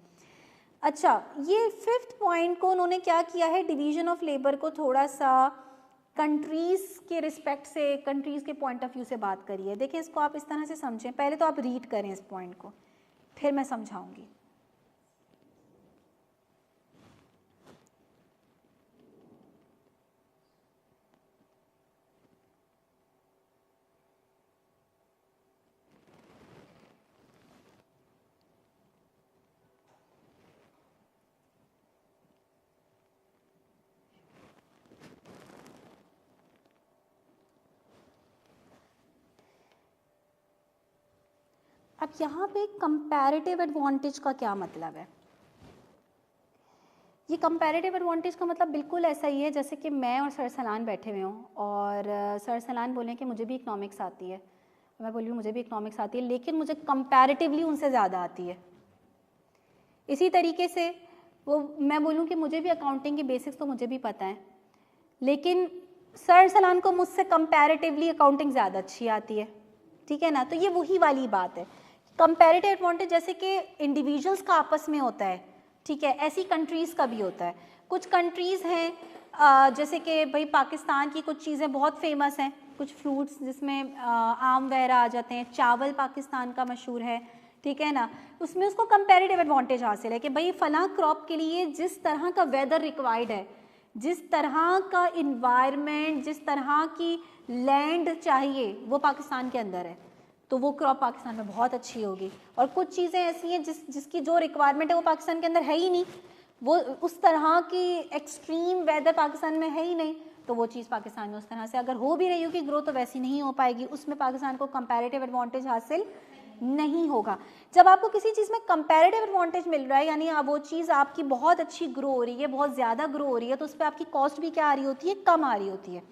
अच्छा, ये फिफ्थ पॉइंट को उन्होंने क्या किया है? डिवीजन ऑफ लेबर को थोड़ा सा कंट्रीज़ के रिस्पेक्ट से, कंट्रीज़ के पॉइंट ऑफ व्यू से बात करिए। देखिए, इसको आप इस तरह से समझें, पहले तो आप रीड करें इस पॉइंट को, फिर मैं समझाऊंगी। अब यहाँ पे कंपैरेटिव एडवांटेज का क्या मतलब है? ये कंपैरेटिव एडवांटेज का मतलब बिल्कुल ऐसा ही है जैसे कि मैं और सर सलान बैठे हुए हों और सर सलान बोलें कि मुझे भी इकनॉमिक्स आती है, मैं बोली मुझे भी इकनॉमिक्स आती है लेकिन मुझे कंपैरेटिवली उनसे ज़्यादा आती है। इसी तरीके से वो मैं बोलूँ कि मुझे भी अकाउंटिंग की बेसिक्स तो मुझे भी पता है लेकिन सर सलान को मुझसे कंपैरेटिवली अकाउंटिंग ज़्यादा अच्छी आती है, ठीक है ना। तो ये वही वाली बात है, कंपैरेटिव एडवांटेज जैसे कि इंडिविजुअल्स का आपस में होता है, ठीक है, ऐसी कंट्रीज़ का भी होता है। कुछ कंट्रीज़ हैं जैसे कि भाई पाकिस्तान की कुछ चीज़ें बहुत फेमस हैं, कुछ फ्रूट्स जिसमें आम वगैरह आ जाते हैं, चावल पाकिस्तान का मशहूर है, ठीक है ना। उसमें उसको कंपैरेटिव एडवांटेज हासिल है कि भाई फलां क्रॉप के लिए जिस तरह का वेदर रिक्वायर्ड है, जिस तरह का इन्वायरमेंट, जिस तरह की लैंड चाहिए वो पाकिस्तान के अंदर है, तो वो क्रॉप पाकिस्तान में बहुत अच्छी होगी। और कुछ चीज़ें ऐसी हैं जिसकी जो रिक्वायरमेंट है वो पाकिस्तान के अंदर है ही नहीं, वो उस तरह की एक्सट्रीम वेदर पाकिस्तान में है ही नहीं, तो वो चीज़ पाकिस्तान में उस तरह से अगर हो भी रही होगी ग्रो तो वैसी नहीं हो पाएगी, उसमें पाकिस्तान को कंपैरेटिव एडवांटेज हासिल नहीं होगा। जब आपको किसी चीज़ में कंपैरेटिव एडवांटेज मिल रहा है यानी वो चीज़ आपकी बहुत अच्छी ग्रो हो रही है, बहुत ज़्यादा ग्रो हो रही है, तो उस पर आपकी कॉस्ट भी क्या आ रही होती है? कम आ रही होती है।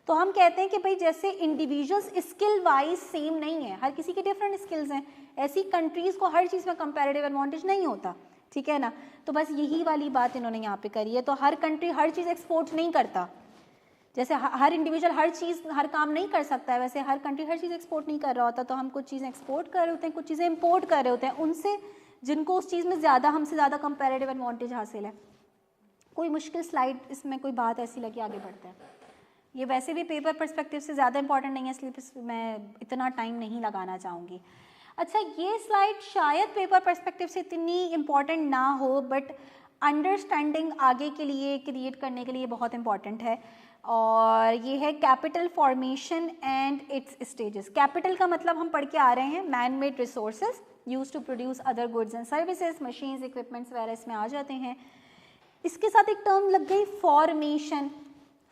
तो हम कहते हैं कि भाई जैसे इंडिविजुअल्स स्किल वाइज सेम नहीं है, हर किसी के डिफरेंट स्किल्स हैं, ऐसी कंट्रीज़ को हर चीज़ में कंपैरेटिव एडवांटेज नहीं होता, ठीक है ना। तो बस यही वाली बात इन्होंने यहाँ पे करी है। तो हर कंट्री हर चीज़ एक्सपोर्ट नहीं करता, जैसे हर इंडिविजुअल हर चीज़ हर काम नहीं कर सकता है, वैसे हर कंट्री हर चीज़ एक्सपोर्ट नहीं कर रहा होता। तो हम कुछ चीज़ें एक्सपोर्ट कर रहे होते हैं, कुछ चीज़ें इंपोर्ट कर रहे होते हैं उनसे, जिनको उस चीज़ में ज़्यादा हमसे ज़्यादा कंपैरेटिव एडवांटेज हासिल है। कोई मुश्किल स्लाइड इसमें कोई बात ऐसी लगी, आगे बढ़ते हैं। ये वैसे भी पेपर पर्सपेक्टिव से ज़्यादा इंपॉर्टेंट नहीं है इसलिए मैं इतना टाइम नहीं लगाना चाहूँगी। अच्छा, ये स्लाइड शायद पेपर पर्सपेक्टिव से इतनी इम्पॉर्टेंट ना हो बट अंडरस्टैंडिंग आगे के लिए क्रिएट करने के लिए बहुत इंपॉर्टेंट है। और ये है capital formation and its stages. Capital का मतलब हम पढ़ के आ रहे हैं man made resources use to produce other goods and services, machines, equipments वगैरह इसमें आ जाते हैं। इसके साथ एक टर्म लग गई फॉर्मेशन।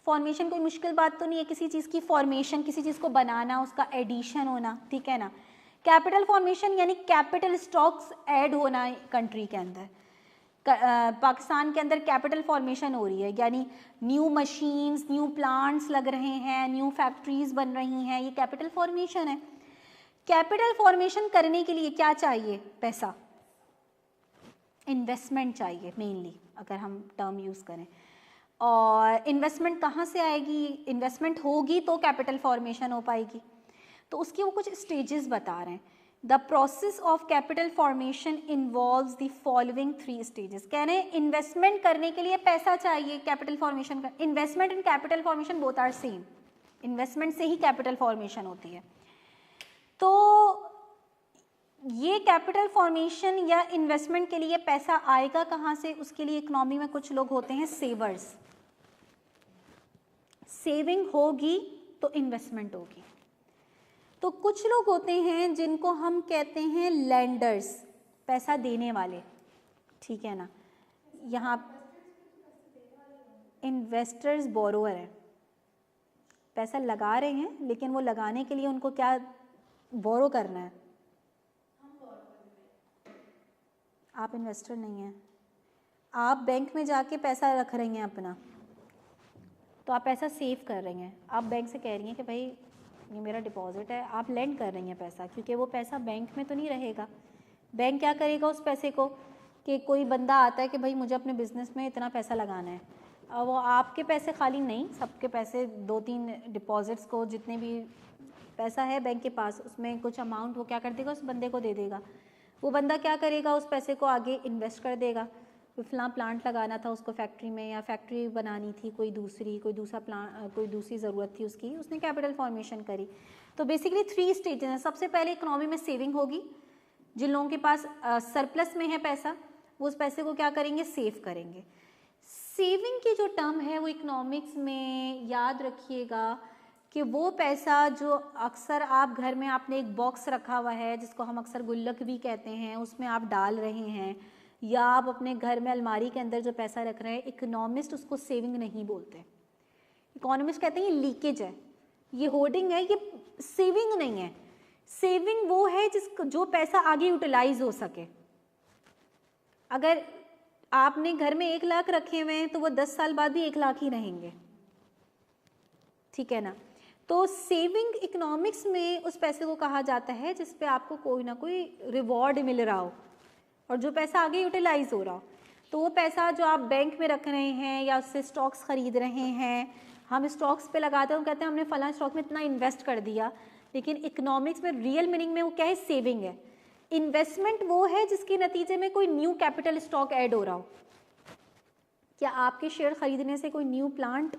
फॉर्मेशन कोई मुश्किल बात तो नहीं है, किसी चीज़ की फॉर्मेशन, किसी चीज़ को बनाना, उसका एडिशन होना, ठीक है ना। कैपिटल फॉर्मेशन यानी कैपिटल स्टॉक्स ऐड होना कंट्री के अंदर। पाकिस्तान के अंदर कैपिटल फॉर्मेशन हो रही है, यानी न्यू मशीन्स, न्यू प्लांट्स लग रहे हैं, न्यू फैक्ट्रीज बन रही हैं, ये कैपिटल फॉर्मेशन है। कैपिटल फॉर्मेशन करने के लिए क्या चाहिए? पैसा, इन्वेस्टमेंट चाहिए मेनली, अगर हम टर्म यूज़ करें। और इन्वेस्टमेंट कहाँ से आएगी? इन्वेस्टमेंट होगी तो कैपिटल फॉर्मेशन हो पाएगी। तो उसके वो कुछ स्टेजेस बता रहे हैं। The process of capital formation involves the following 3 stages. कह रहे हैं इन्वेस्टमेंट करने के लिए पैसा चाहिए, कैपिटल फॉर्मेशन का। Investment and capital formation both are same, investment से ही कैपिटल फॉर्मेशन होती है। तो ये कैपिटल फॉर्मेशन या इन्वेस्टमेंट के लिए पैसा आएगा कहाँ से? उसके लिए इकोनॉमी में कुछ लोग होते हैं सेवर्स। सेविंग होगी तो इन्वेस्टमेंट होगी। तो कुछ लोग होते हैं जिनको हम कहते हैं लैंडर्स, पैसा देने वाले, ठीक है ना। यहाँ इन्वेस्टर्स बोरोअर है, पैसा लगा रहे हैं लेकिन वो लगाने के लिए उनको क्या बोरो करना है। आप इन्वेस्टर नहीं हैं, आप बैंक में जाके पैसा रख रही हैं अपना, तो आप पैसा सेव कर रही हैं। आप बैंक से कह रही हैं कि भाई ये मेरा डिपॉजिट है, आप लेंड कर रही हैं पैसा, क्योंकि वो पैसा बैंक में तो नहीं रहेगा। बैंक क्या करेगा उस पैसे को कि कोई बंदा आता है कि भाई मुझे अपने बिजनेस में इतना पैसा लगाना है, अब वो आपके पैसे खाली नहीं, सबके पैसे 2-3 डिपॉजिट्स को जितने भी पैसा है बैंक के पास, उसमें कुछ अमाउंट वो क्या कर देगा, उस बंदे को दे देगा। वो बंदा क्या करेगा, उस पैसे को आगे इन्वेस्ट कर देगा। फलां प्लांट लगाना था उसको फैक्ट्री में, या फैक्ट्री बनानी थी कोई दूसरा प्लांट, कोई दूसरी ज़रूरत थी उसकी, उसने कैपिटल फॉर्मेशन करी। तो बेसिकली 3 स्टेजेस हैं। सबसे पहले इकोनॉमी में सेविंग होगी, जिन लोगों के पास सरप्लस में है पैसा, वो उस पैसे को क्या करेंगे, सेव करेंगे। सेविंग की जो टर्म है वो इकोनॉमिक्स में याद रखिएगा कि वो पैसा जो अक्सर आप घर में, आपने एक बॉक्स रखा हुआ है जिसको हम अक्सर गुल्लक भी कहते हैं, उसमें आप डाल रहे हैं, या आप अपने घर में अलमारी के अंदर जो पैसा रख रहे हैं, इकोनॉमिस्ट उसको सेविंग नहीं बोलते। इकोनॉमिस्ट कहते हैं ये लीकेज है, ये होर्डिंग है, ये सेविंग नहीं है। सेविंग वो है जो पैसा आगे यूटिलाइज हो सके। अगर आपने घर में 1 लाख रखे हुए हैं तो वो 10 साल बाद भी 1 लाख ही रहेंगे, ठीक है ना। तो सेविंग इकोनॉमिक्स में उस पैसे को कहा जाता है जिस पे आपको कोई ना कोई रिवॉर्ड मिल रहा हो और जो पैसा आगे यूटिलाइज हो रहा हो। तो वो पैसा जो आप बैंक में रख रहे हैं या उससे स्टॉक्स खरीद रहे हैं, हम स्टॉक्स पे लगाते हैं, कहते हैं हमने फलां स्टॉक में इतना इन्वेस्ट कर दिया, लेकिन इकोनॉमिक्स में रियल मीनिंग में वो क्या है, सेविंग है। इन्वेस्टमेंट वो है जिसके नतीजे में कोई न्यू कैपिटल स्टॉक ऐड हो रहा हो। क्या आपके शेयर खरीदने से कोई न्यू प्लांट,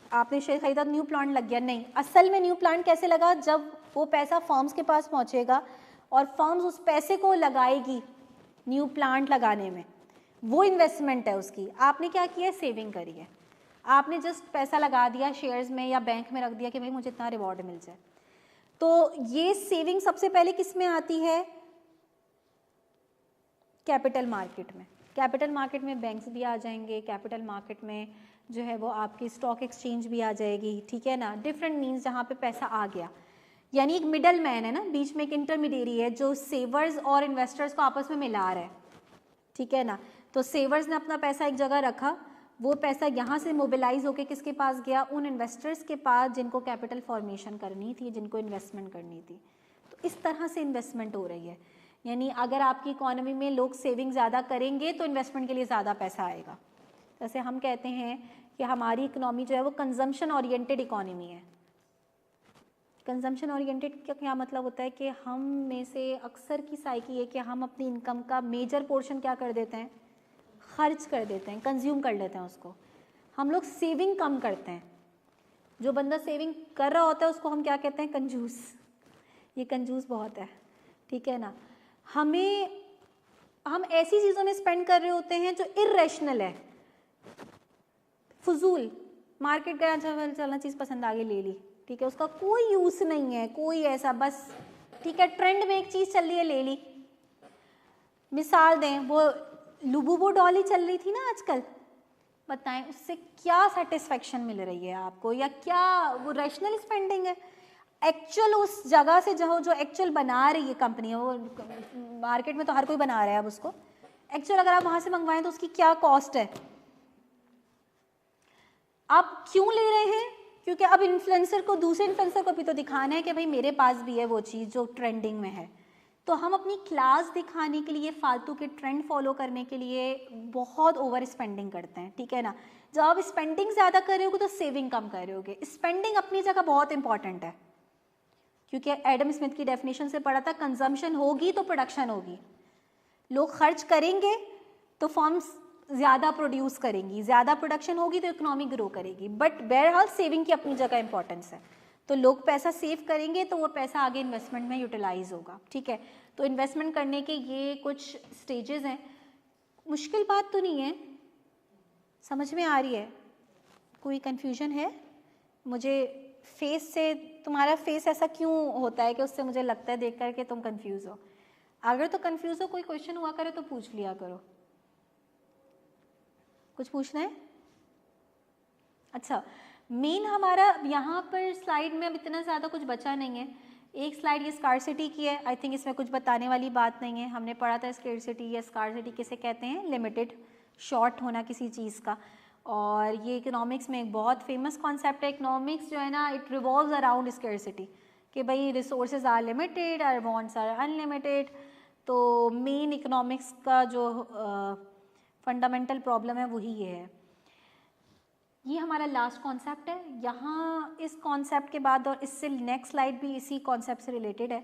आपने शेयर खरीदा तो न्यू प्लांट लग गया? नहीं। असल में न्यू प्लांट कैसे लगा, जब वो पैसा फर्म्स के पास पहुंचेगा और फर्म्स उस पैसे को लगाएगी न्यू प्लांट लगाने में, वो इन्वेस्टमेंट है उसकी। आपने क्या किया, सेविंग करी है। आपने जस्ट पैसा लगा दिया शेयर्स में या बैंक में रख दिया कि भाई मुझे इतना रिवॉर्ड मिल जाए। तो ये सेविंग सबसे पहले किस में आती है, कैपिटल मार्केट में। कैपिटल मार्केट में बैंक्स भी आ जाएंगे, कैपिटल मार्केट में जो है वो आपकी स्टॉक एक्सचेंज भी आ जाएगी, ठीक है ना। डिफरेंट मीन्स जहाँ पे पैसा आ गया, यानी एक मिडल मैन है ना, बीच में एक इंटरमीडिएरी है जो सेवर्स और इन्वेस्टर्स को आपस में मिला रहा है, ठीक है ना। तो सेवर्स ने अपना पैसा एक जगह रखा, वो पैसा यहाँ से मोबिलाइज होकर किसके पास गया, उन इन्वेस्टर्स के पास जिनको कैपिटल फॉर्मेशन करनी थी, जिनको इन्वेस्टमेंट करनी थी। तो इस तरह से इन्वेस्टमेंट हो रही है। यानी अगर आपकी इकोनॉमी में लोग सेविंग ज़्यादा करेंगे तो इन्वेस्टमेंट के लिए ज़्यादा पैसा आएगा। जैसे हम कहते हैं कि हमारी इकोनॉमी जो है वो कंजम्पशन ओरिएंटेड इकोनॉमी है। कंजम्पशन ओरिएंटेड का क्या मतलब होता है कि हम में से अक्सर की साइकी है कि हम अपनी इनकम का मेजर पोर्शन क्या कर देते हैं, खर्च कर देते हैं, कंज्यूम कर लेते हैं उसको। हम लोग सेविंग कम करते हैं। जो बंदा सेविंग कर रहा होता है उसको हम क्या कहते हैं, कंजूस। ये कंजूस बहुत है, ठीक है ना। हम ऐसी चीज़ों में स्पेंड कर रहे होते हैं जो इर्रेशनल है, फजूल। मार्केट गया, चलना चीज़ पसंद आ गई, ले ली, ठीक है, उसका कोई यूज़ नहीं है, कोई ऐसा, बस ठीक है ट्रेंड में एक चीज़ चल रही है, ले ली। मिसाल दें, वो लुबुबु डॉली चल रही थी ना आजकल, बताएं उससे क्या सेटिस्फेक्शन मिल रही है आपको, या क्या वो रैशनल स्पेंडिंग है? एक्चुअल उस जगह से जो एक्चुअल बना रही है कंपनी, वो मार्केट में तो हर कोई बना रहा है अब उसको, एक्चुअल अगर आप वहाँ से मंगवाएं तो उसकी क्या कॉस्ट है? आप क्यों ले रहे हैं? क्योंकि अब इन्फ्लुएंसर को, दूसरे इन्फ्लुएंसर को भी तो दिखाना है कि भाई मेरे पास भी है वो चीज़ जो ट्रेंडिंग में है। तो हम अपनी क्लास दिखाने के लिए, फालतू के ट्रेंड फॉलो करने के लिए बहुत ओवर स्पेंडिंग करते हैं, ठीक है ना। जब आप स्पेंडिंग ज़्यादा कर रहे होगे तो सेविंग कम कर रहे होगे। स्पेंडिंग अपनी जगह बहुत इंपॉर्टेंट है, क्योंकि एडम स्मिथ की डेफिनेशन से पढ़ा था, कंजम्पशन होगी तो प्रोडक्शन होगी। लोग खर्च करेंगे तो फर्म्स ज़्यादा प्रोड्यूस करेंगी, ज़्यादा प्रोडक्शन होगी तो इकोनॉमी ग्रो करेगी। बट बहरहाल सेविंग की अपनी जगह इंपॉर्टेंस है, तो लोग पैसा सेव करेंगे तो वो पैसा आगे इन्वेस्टमेंट में यूटिलाइज होगा, ठीक है। तो इन्वेस्टमेंट करने के ये कुछ स्टेजेस हैं। मुश्किल बात तो नहीं है, समझ में आ रही है? कोई कन्फ्यूजन है? मुझे फेस से, तुम्हारा फेस ऐसा क्यों होता है कि उससे मुझे लगता है देख कर के तुम कंफ्यूज हो? अगर तो कंफ्यूज हो, कोई क्वेश्चन हुआ करे तो पूछ लिया करो। कुछ पूछना है? अच्छा, मेन हमारा यहाँ पर स्लाइड में अब इतना ज़्यादा कुछ बचा नहीं है। एक स्लाइड ये स्कार्सिटी की है, आई थिंक इसमें कुछ बताने वाली बात नहीं है। हमने पढ़ा था स्कार्सिटी या स्कार्सिटी किसे कहते हैं, लिमिटेड, शॉर्ट होना किसी चीज़ का। और ये इकोनॉमिक्स में एक बहुत फेमस कॉन्सेप्ट है। इकोनॉमिक्स जो है ना, इट रिवॉल्व्स अराउंड स्कार्सिटी, कि भाई resources are limited, are wants are unlimited. तो मेन इकोनॉमिक्स का जो फंडामेंटल प्रॉब्लम है वही ये है। ये हमारा लास्ट कॉन्सेप्ट है। यहाँ इस कॉन्सेप्ट के बाद और इससे नेक्स्ट स्लाइड भी इसी कॉन्सेप्ट से रिलेटेड है।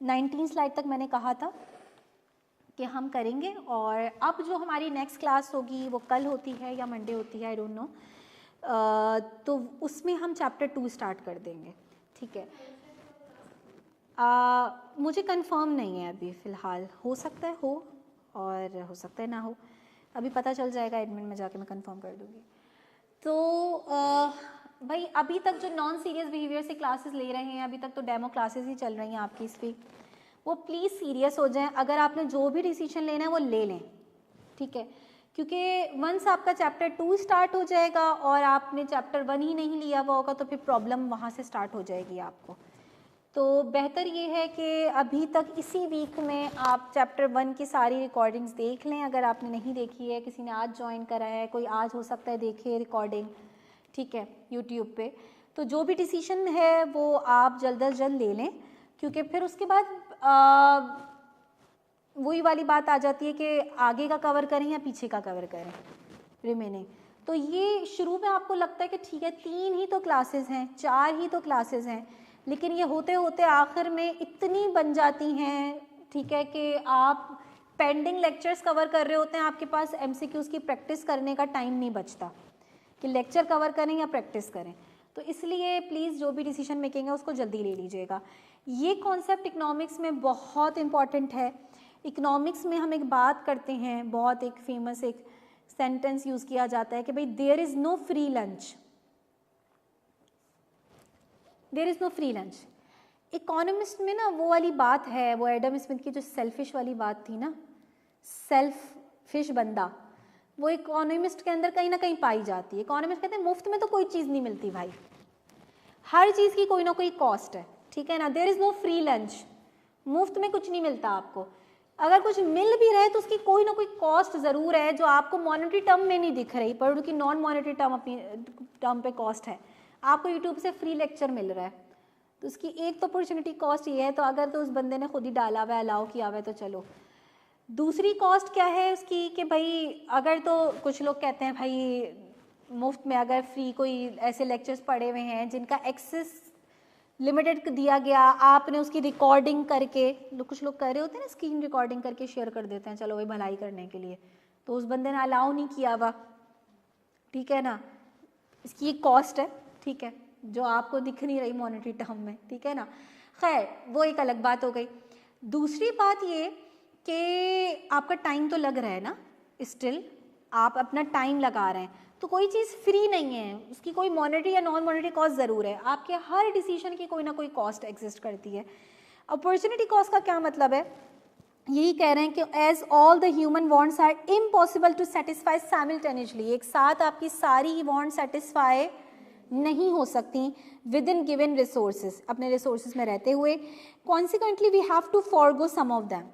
19 स्लाइड तक मैंने कहा था कि हम करेंगे, और अब जो हमारी नेक्स्ट क्लास होगी वो कल होती है या मंडे होती है, आई डोंट नो। तो उसमें हम चैप्टर 2 स्टार्ट कर देंगे, ठीक है। मुझे कंफर्म नहीं है अभी फ़िलहाल, हो सकता है हो और हो सकता है ना हो, अभी पता चल जाएगा, एडमिन में जाके मैं कंफर्म कर दूँगी। तो भाई अभी तक जो नॉन सीरियस बिहेवियर से क्लासेस ले रहे हैं, अभी तक तो डेमो क्लासेस ही चल रही हैं आपकी इस वीक, वो प्लीज़ सीरियस हो जाएं। अगर आपने जो भी डिसीजन लेना है वो ले लें, ठीक है, क्योंकि वंस आपका चैप्टर 2 स्टार्ट हो जाएगा और आपने चैप्टर 1 ही नहीं लिया हुआ होगा तो फिर प्रॉब्लम वहाँ से स्टार्ट हो जाएगी आपको। तो बेहतर ये है कि अभी तक इसी वीक में आप चैप्टर 1 की सारी रिकॉर्डिंग्स देख लें, अगर आपने नहीं देखी है, किसी ने आज ज्वाइन करा है, कोई आज हो सकता है देखे रिकॉर्डिंग, ठीक है, यूट्यूब पे। तो जो भी डिसीजन है वो आप जल्द अज जल्द ले लें, क्योंकि फिर उसके बाद वही वाली बात आ जाती है कि आगे का कवर करें या पीछे का कवर करें रिमेनिंग। तो ये शुरू में आपको लगता है कि ठीक है 3 ही तो क्लासेस हैं, 4 ही तो क्लासेस हैं, लेकिन ये होते होते आखिर में इतनी बन जाती हैं, ठीक है, कि आप पेंडिंग लेक्चर्स कवर कर रहे होते हैं, आपके पास एमसीक्यूज की प्रैक्टिस करने का टाइम नहीं बचता कि लेक्चर कवर करें या प्रैक्टिस करें। तो इसलिए प्लीज़ जो भी डिसीजन मेकिंग है उसको जल्दी ले लीजिएगा। ये कॉन्सेप्ट इकोनॉमिक्स में बहुत इंपॉर्टेंट है। इकोनॉमिक्स में हम एक बात करते हैं, बहुत एक फेमस एक सेंटेंस यूज़ किया जाता है कि भाई there is no free lunch, there is no free lunch. Economist में ना वो वाली बात है, वो एडम स्मिथ की जो सेल्फिश वाली बात थी ना, सेल्फिश बंदा, वो इकोनॉमिस्ट के अंदर कहीं ना कहीं पाई जाती है। इकोनॉमिस्ट कहते हैं मुफ्त में तो कोई चीज़ नहीं मिलती भाई, हर चीज़ की कोई ना कोई कॉस्ट है, ठीक है ना। There is no free lunch, मुफ्त में कुछ नहीं मिलता आपको। अगर कुछ मिल भी रहे तो उसकी कोई ना कोई कॉस्ट ज़रूर है जो आपको मॉनेटरी टर्म में नहीं दिख रही, पर उनकी नॉन मॉनेटरी टर्म अपनी टर्म पे कॉस्ट है। आपको यूट्यूब से फ्री लेक्चर मिल रहा है तो उसकी एक तो अपॉर्चुनिटी कॉस्ट ये है, तो अगर तो उस बंदे ने खुद ही डाला हुआ है, अलाउ किया हुआ है तो चलो। दूसरी कॉस्ट क्या है उसकी कि भाई अगर तो कुछ लोग कहते हैं भाई मुफ्त में अगर फ्री कोई ऐसे लेक्चर्स पढ़े हुए हैं जिनका एक्सेस लिमिटेड दिया गया, आपने उसकी रिकॉर्डिंग करके, कुछ लोग कर रहे होते हैं ना स्क्रीन रिकॉर्डिंग करके शेयर कर देते हैं, चलो वही भलाई करने के लिए, तो उस बंदे ने अलाउ नहीं किया हुआ, ठीक है ना, इसकी एक कॉस्ट है, ठीक है, जो आपको दिख नहीं रही मॉनेटरी टर्म में, ठीक है ना। खैर वो एक अलग बात हो गई। दूसरी बात ये कि आपका टाइम तो लग रहा है ना, स्टिल आप अपना टाइम लगा रहे हैं, तो कोई चीज़ फ्री नहीं है, उसकी कोई मॉनेटरी या नॉन मॉनेटरी कॉस्ट ज़रूर है। आपके हर डिसीजन की कोई ना कोई कॉस्ट एग्जिस्ट करती है। अपॉर्चुनिटी कॉस्ट का क्या मतलब है, यही कह रहे हैं कि as all the human wants are impossible to satisfy simultaneously, एक साथ आपकी सारी वांट सेटिस्फाई नहीं हो सकती विद इन गिवन रिसोर्सेज, अपने रिसोर्सेज में रहते हुए। Consequently we have to forgo some of them,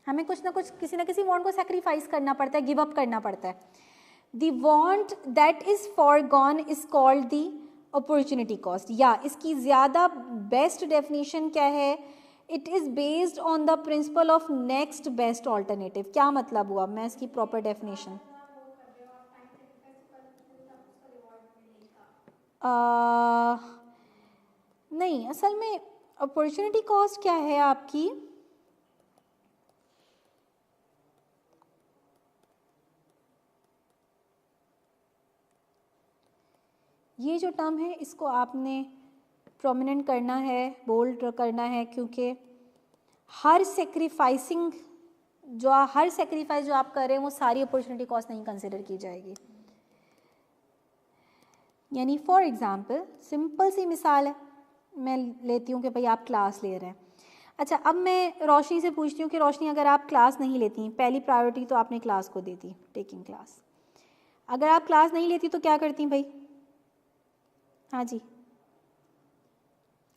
हमें कुछ ना कुछ किसी ना किसी वांट को सेक्रीफाइस करना पड़ता है, गिव अप करना पड़ता है। The want that is foregone is called the opportunity cost, या इसकी ज़्यादा बेस्ट डेफिनेशन क्या है, it is based on the principle of next best alternative. क्या मतलब हुआ, मैं इसकी प्रॉपर डेफिनेशन नहीं, असल में अपॉर्चुनिटी कॉस्ट क्या है आपकी, ये जो टर्म है इसको आपने प्रोमिनेंट करना है, बोल्ड करना है, क्योंकि हर सेक्रीफाइस जो आप कर रहे हैं वो सारी अपॉर्चुनिटी कॉस्ट नहीं कंसिडर की जाएगी। यानी फॉर एग्जांपल सिंपल सी मिसाल है, मैं लेती हूँ कि भाई आप क्लास ले रहे हैं। अच्छा, अब मैं रोशनी से पूछती हूँ कि रोशनी अगर आप क्लास नहीं लेती, पहली प्रायोरिटी तो आपने क्लास को दी थी, टेकिंग क्लास, अगर आप क्लास नहीं लेती तो क्या करती भाई? हाँ जी,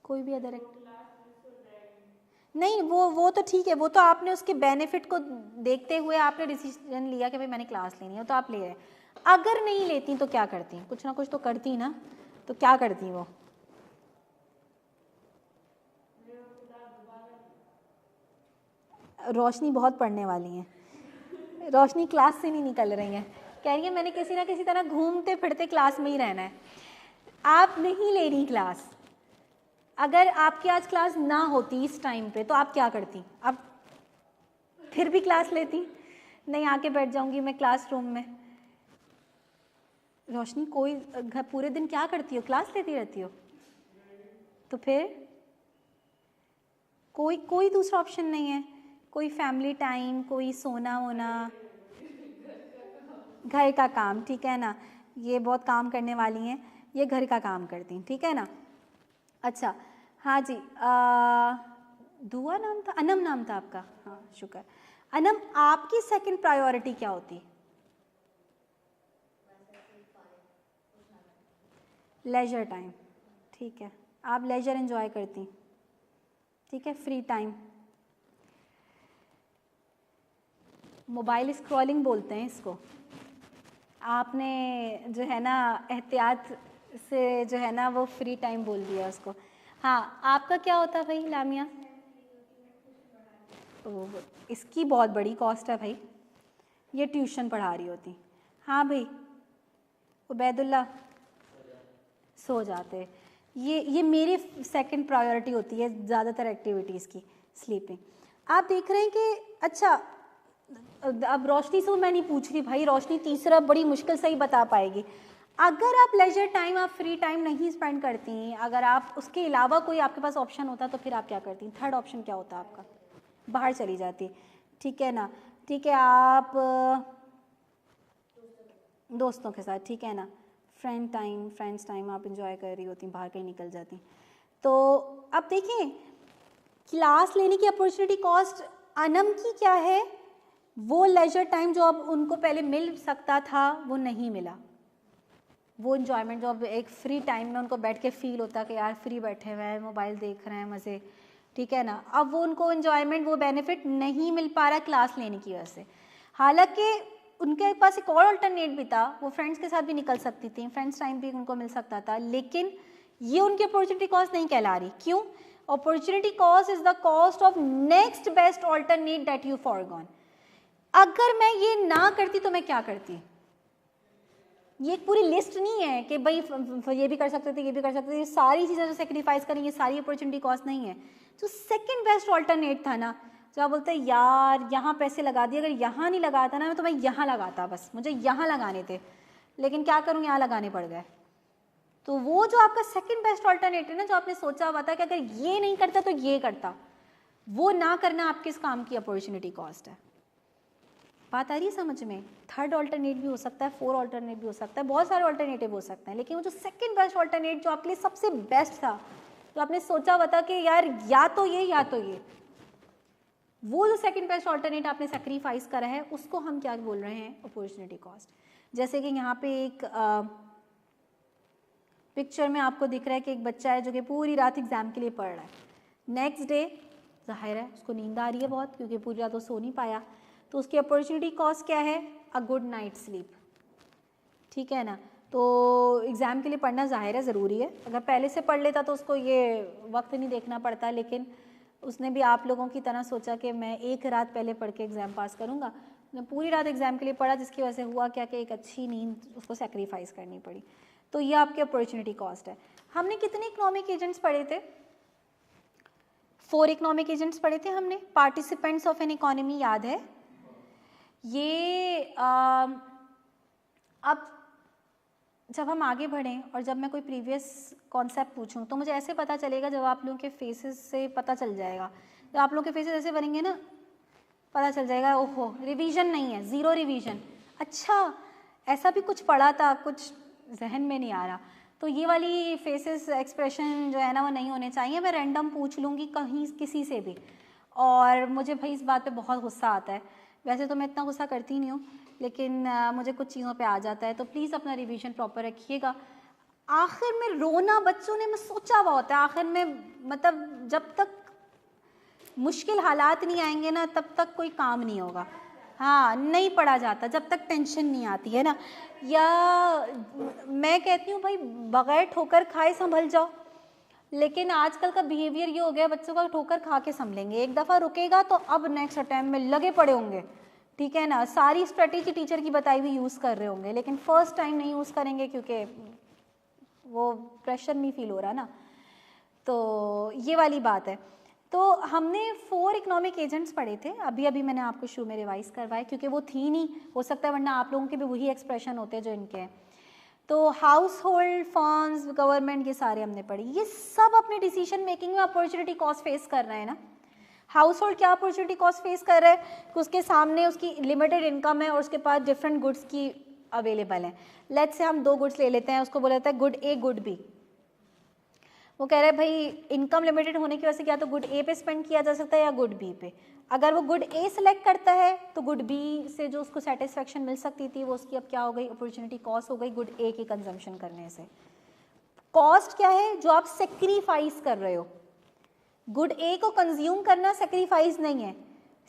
कोई भी अदर नहीं, वो तो ठीक है, वो तो आपने उसके बेनिफिट को देखते हुए आपने डिसीजन लिया कि भाई मैंने क्लास लेनी है, तो आप ले रहे हैं। अगर नहीं लेती तो क्या करती? कुछ ना कुछ तो करती ना, तो क्या करती वो? रोशनी बहुत पढ़ने वाली है, रोशनी क्लास से नहीं निकल रही है, कह रही है मैंने किसी ना किसी तरह घूमते फिरते क्लास में ही रहना है। आप नहीं ले रही क्लास, अगर आपकी आज क्लास ना होती इस टाइम पे तो आप क्या करती? आप फिर भी क्लास लेती? नहीं, आके बैठ जाऊंगी मैं क्लासरूम में। रोशनी कोई घर पूरे दिन क्या करती हो? क्लास लेती रहती हो? तो फिर कोई दूसरा ऑप्शन नहीं है, कोई फैमिली टाइम, कोई सोना वोना, घर का काम, ठीक है ना, ये बहुत काम करने वाली हैं, ये घर का काम करती हैं, ठीक है ना। अच्छा हाँ जी, दुआ नाम था, अनम नाम था आपका, हाँ शुक्र। अनम, आपकी सेकंड प्रायोरिटी क्या होती? लेजर टाइम, ठीक है, आप लेजर एंजॉय करती, ठीक है, फ्री टाइम, मोबाइल स्क्रॉलिंग बोलते हैं इसको। आपने जो है ना एहतियात से जो है ना वो फ्री टाइम बोल दिया उसको। हाँ, आपका क्या होता है भाई लामिया? ओह, इसकी बहुत बड़ी कॉस्ट है भाई, ये ट्यूशन पढ़ा रही होती। हाँ भाई उबैदुल्ला, सो जाते, ये मेरी सेकंड प्रायोरिटी होती है ज़्यादातर एक्टिविटीज़ की, स्लीपिंग। आप देख रहे हैं कि अच्छा, अब रोशनी से मैं नहीं पूछ रही भाई, रोशनी तीसरा बड़ी मुश्किल से ही बता पाएगी। अगर आप लेजर टाइम, आप फ्री टाइम नहीं स्पेंड करती, अगर आप उसके अलावा कोई आपके पास ऑप्शन होता तो फिर आप क्या करती? थर्ड ऑप्शन क्या होता आपका? बाहर चली जाती, ठीक है ना, ठीक है, आप दोस्तों के साथ, ठीक है ना, फ्रेंड्स टाइम आप इंजॉय कर रही होती, बाहर कहीं निकल जाती। तो अब देखें क्लास लेने की अपॉर्चुनिटी कॉस्ट अनम की क्या है, वो लेजर टाइम जो अब उनको पहले मिल सकता था वो नहीं मिला, वो इन्जॉयमेंट जो अब एक फ्री टाइम में उनको बैठ के फील होता कि यार फ्री बैठे हुए हैं, मोबाइल देख रहे हैं, मज़े, ठीक है ना, अब वो उनको इन्जॉयमेंट, वो बेनिफिट नहीं मिल पा रहा क्लास लेने की वजह से। हालांकि उनके पास एक और अल्टरनेट भी था, वो फ्रेंड्स के साथ भी निकल सकती थी, फ्रेंड्स टाइम भी उनको मिल सकता था, लेकिन ये उनकी अपॉर्चुनिटी कॉस्ट नहीं कहला रही। क्यों? Opportunity cost is the cost of next best alternate that you foregone. अगर मैं ये ना करती तो मैं क्या करती? ये एक पूरी लिस्ट नहीं है कि भाई ये भी कर सकते थे, ये भी कर सकते थे, ये सारी चीज़ें जो सेक्रीफाइस करेंगे, सारी अपॉर्चुनिटी कॉस्ट नहीं है। जो सेकंड बेस्ट ऑल्टरनेट था ना, जो आप बोलते हैं यार यहाँ पैसे लगा दिए, अगर यहाँ नहीं लगाता ना तो मैं यहाँ लगाता, बस मुझे यहाँ लगाने थे, लेकिन क्या करूँ यहाँ लगाने पड़ गए। तो वो जो आपका सेकंड बेस्ट ऑल्टरनेट है ना, जो आपने सोचा हुआ था कि अगर ये नहीं करता तो ये करता, वो ना करना आपके इस काम की अपॉर्चुनिटी कॉस्ट है। बात आ रही है समझ में? थर्ड ऑल्टरनेट भी हो सकता है, फोर ऑल्टरनेट भी हो सकता है, बहुत सारे ऑल्टरनेटिव हो सकते हैं, लेकिन वो जो सेकंड बेस्ट ऑल्टरनेट जो आपके लिए सबसे बेस्ट था, जो आपने सोचा हुआ था कि यार या तो ये या तो ये, वो जो सेकंड बेस्ट ऑल्टरनेट आपने सेक्रीफाइस करा है, उसको हम क्या बोल रहे हैं? Opportunity cost. जैसे कि यहाँ पे एक पिक्चर में आपको दिख रहा है कि एक बच्चा है जो कि पूरी रात एग्जाम के लिए पढ़ रहा है, नेक्स्ट डे जाहिर है उसको नींद आ रही है बहुत, क्योंकि पूरी रात वो सो नहीं पाया, तो उसकी अपॉर्चुनिटी कॉस्ट क्या है? A good night sleep. ठीक है ना? तो एग्ज़ाम के लिए पढ़ना जाहिर है ज़रूरी है, अगर पहले से पढ़ लेता तो उसको ये वक्त नहीं देखना पड़ता, लेकिन उसने भी आप लोगों की तरह सोचा कि मैं एक रात पहले पढ़ के एग्ज़ाम पास करूँगा, उसने पूरी रात एग्ज़ाम के लिए पढ़ा, जिसकी वजह से हुआ क्या कि एक अच्छी नींद उसको सेक्रीफाइस करनी पड़ी। तो ये आपकी अपॉर्चुनिटी कॉस्ट है। हमने कितने इकोनॉमिक एजेंट्स पढ़े थे? 4 इकोनॉमिक एजेंट्स पढ़े थे हमने। पार्टिसिपेंट्स ऑफ एन इकोनॉमी याद है? ये अब जब हम आगे बढ़ें और जब मैं कोई प्रीवियस कॉन्सेप्ट पूछूं तो मुझे ऐसे पता चलेगा, जब आप लोगों के फेसेस से पता चल जाएगा, जब आप लोगों के फेसेस ऐसे बनेंगे ना, पता चल जाएगा ओहो रिवीजन नहीं है, ज़ीरो रिवीजन, अच्छा ऐसा भी कुछ पढ़ा था, कुछ जहन में नहीं आ रहा। तो ये वाली फेसेस एक्सप्रेशन जो है ना वो नहीं होने चाहिए। मैं रैंडम पूछ लूँगी कहीं किसी से भी, और मुझे भाई इस बात पे बहुत गुस्सा आता है। वैसे तो मैं इतना गुस्सा करती नहीं हूँ, लेकिन मुझे कुछ चीज़ों पे आ जाता है, तो प्लीज़ अपना रिवीजन प्रॉपर रखिएगा। आखिर में रोना बच्चों ने मैं सोचा हुआ होता है, आखिर में मतलब जब तक मुश्किल हालात नहीं आएंगे ना तब तक कोई काम नहीं होगा। हाँ, नहीं पढ़ा जाता जब तक टेंशन नहीं आती है ना, या मैं कहती हूँ भाई बगैर ठोकर खाए संभल जाओ, लेकिन आजकल का बिहेवियर ये हो गया बच्चों का, ठोकर खा के संभलेंगे, एक दफ़ा रुकेगा तो अब नेक्स्ट अटैम्प्ट में लगे पड़े होंगे। ठीक है ना? सारी स्ट्रेटेजी टीचर की बताई हुई यूज़ कर रहे होंगे, लेकिन फर्स्ट टाइम नहीं यूज़ करेंगे क्योंकि वो प्रेशर नहीं फील हो रहा ना। तो ये वाली बात है। तो हमने 4 इकोनॉमिक एजेंट्स पढ़े थे, अभी अभी मैंने आपको शुरू में रिवाइज करवाए, क्योंकि वो थी नहीं, हो सकता है वरना आप लोगों के भी वही एक्सप्रेशन होते हैं जो इनके हैं। तो हाउस होल्ड, फर्म्स, गवर्नमेंट, ये सारे हमने पढ़े। ये सब अपने डिसीजन मेकिंग में अपॉर्चुनिटी कॉस्ट फेस कर रहे हैं ना। हाउस होल्ड क्या अपॉर्चुनिटी कॉस्ट फेस कर रहा है कि उसके सामने उसकी लिमिटेड इनकम है और उसके पास डिफरेंट गुड्स की अवेलेबल है। लेट्स से हम 2 गुड्स ले लेते हैं, उसको बोला जाता है गुड ए गुड बी। वो कह रहे हैं भाई इनकम लिमिटेड होने की वजह से क्या तो गुड ए पे स्पेंड किया जा सकता है या गुड बी पे। अगर वो गुड ए सिलेक्ट करता है तो गुड बी से जो उसको सेटिस्फेक्शन मिल सकती थी वो उसकी अब क्या हो गई? अपॉर्चुनिटी कॉस्ट हो गई गुड ए की कंजम्पशन करने से। कॉस्ट क्या है? जो आप सेक्रीफाइस कर रहे हो। गुड ए को कंज्यूम करना सेक्रीफाइस नहीं है।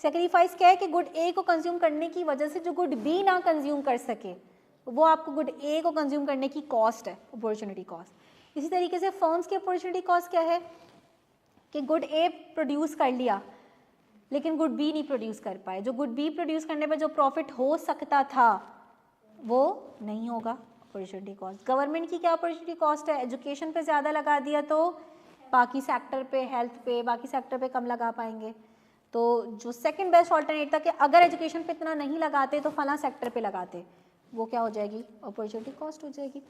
सेक्रीफाइस क्या है कि गुड ए को कंज्यूम करने की वजह से जो गुड बी ना कंज्यूम कर सके, वो आपको गुड ए को कंज्यूम करने की कॉस्ट है, अपॉर्चुनिटी कॉस्ट। इसी तरीके से फर्म्स की अपॉर्चुनिटी कॉस्ट क्या है कि गुड ए प्रोड्यूस कर लिया लेकिन गुड बी नहीं प्रोड्यूस कर पाए। जो गुड बी प्रोड्यूस करने पर जो प्रॉफिट हो सकता था वो नहीं होगा, अपॉर्चुनिटी कॉस्ट। गवर्नमेंट की क्या अपॉर्चुनिटी कॉस्ट है? एजुकेशन पे ज़्यादा लगा दिया तो बाकी सेक्टर पे, हेल्थ पे, बाकी सेक्टर पे कम लगा पाएंगे। तो जो सेकंड बेस्ट ऑल्टरनेट था कि अगर एजुकेशन पे इतना नहीं लगाते तो फला सेक्टर पे लगाते, वो क्या हो जाएगी? अपॉर्चुनिटी कॉस्ट हो जाएगी।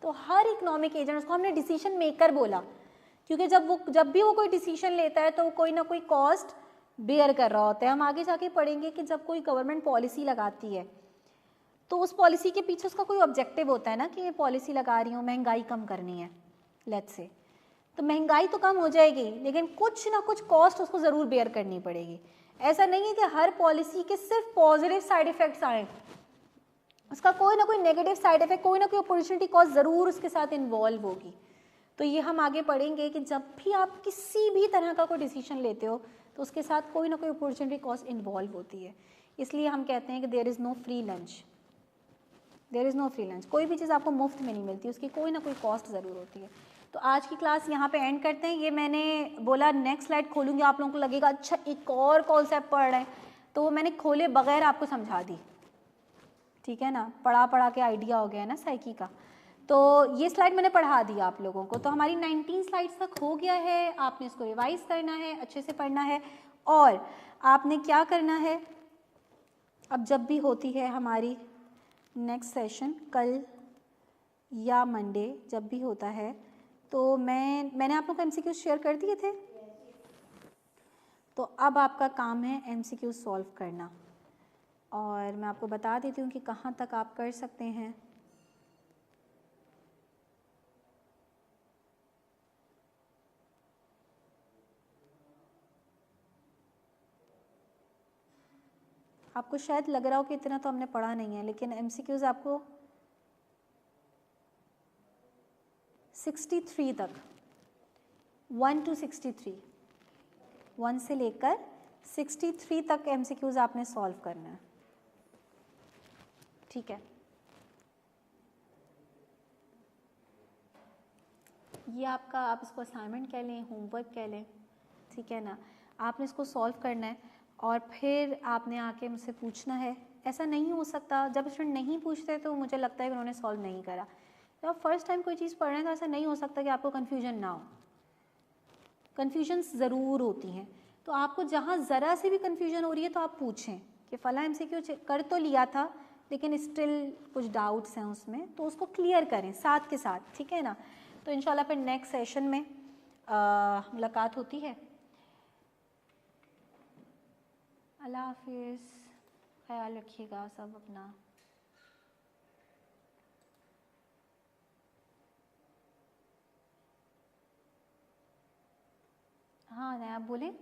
तो हर इकोनॉमिक एजेंट, उसको हमने डिसीजन मेकर बोला, क्योंकि जब भी वो कोई डिसीजन लेता है तो कोई ना कोई कॉस्ट बेयर कर रहा होता है। हम आगे जाके पढ़ेंगे कि जब कोई गवर्नमेंट पॉलिसी लगाती है तो उस पॉलिसी के पीछे उसका कोई ऑब्जेक्टिव होता है ना कि ये पॉलिसी लगा रही हूँ महंगाई कम करनी है, लेट्स से, तो महंगाई तो कम हो जाएगी लेकिन कुछ ना कुछ कॉस्ट उसको ज़रूर बेयर करनी पड़ेगी। ऐसा नहीं है कि हर पॉलिसी के सिर्फ पॉजिटिव साइड इफ़ेक्ट्स आए, उसका कोई ना कोई नेगेटिव साइड इफेक्ट, कोई ना कोई अपॉर्चुनिटी कॉस्ट ज़रूर उसके साथ इन्वॉल्व होगी। तो ये हम आगे पढ़ेंगे कि जब भी आप किसी भी तरह का कोई डिसीजन लेते हो तो उसके साथ कोई ना कोई अपॉर्चुनिटी कॉस्ट इन्वॉल्व होती है। इसलिए हम कहते हैं कि there is no free lunch, there is no free lunch. कोई भी चीज़ आपको मुफ्त में नहीं मिलती, उसकी कोई ना कोई कॉस्ट ज़रूर होती है। तो आज की क्लास यहाँ पे एंड करते हैं। ये मैंने बोला नेक्स्ट स्लाइड खोलूँगी, आप लोगों को लगेगा अच्छा एक और कॉन्सेप्ट पढ़ रहे हैं, तो वो मैंने खोले बगैर आपको समझा दी, ठीक है ना। पढ़ा के आइडिया हो गया ना साइकी का। तो ये स्लाइड मैंने पढ़ा दी आप लोगों को। तो हमारी 19 स्लाइड्स तक हो गया है, आपने इसको रिवाइज करना है, अच्छे से पढ़ना है। और आपने क्या करना है, अब जब भी होती है हमारी नेक्स्ट सेशन, कल या मंडे जब भी होता है, तो मैंने आप लोग को MCQ शेयर कर दिए थे। तो अब आपका काम है MCQ सॉल्व करना। और मैं आपको बता देती हूँ कि कहाँ तक आप कर सकते हैं। आपको शायद लग रहा हो कि इतना तो हमने पढ़ा नहीं है, लेकिन एमसीक्यूज़ आपको 63 तक, 1 to 63, 1 से लेकर 63 तक एमसीक्यूज़ आपने सॉल्व करना है, ठीक है। ये आपका, आप इसको असाइनमेंट कह लें, होमवर्क कह लें, ठीक है ना। आपने इसको सॉल्व करना है और फिर आपने आके मुझसे पूछना है। ऐसा नहीं हो सकता, जब स्टूडेंट नहीं पूछते तो मुझे लगता है कि उन्होंने सॉल्व नहीं करा। जब आप फर्स्ट टाइम कोई चीज़ पढ़ रहे हैं तो ऐसा नहीं हो सकता कि आपको कन्फ्यूजन ना हो। कन्फ्यूजन्स ज़रूर होती हैं, तो आपको जहाँ ज़रा से भी कन्फ्यूजन हो रही है तो आप पूछें कि फ़ला एमसीक्यू कर तो लिया था लेकिन स्टिल कुछ डाउट्स हैं उसमें, तो उसको क्लियर करें साथ के साथ, ठीक है ना। तो इंशाल्लाह फिर नेक्स्ट सेशन में मुलाकात होती है। अल्लाह हाफिज़, ख्याल रखिएगा सब अपना। हाँ नहीं, आप बोलें।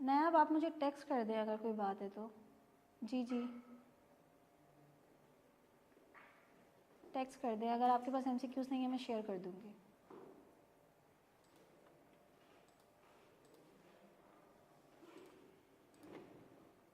नयाब आप मुझे टेक्स्ट कर दें अगर कोई बात है तो। जी जी, टेक्स्ट कर दें, अगर आपके पास एमसीक्यूज़ नहीं है मैं शेयर कर दूँगी।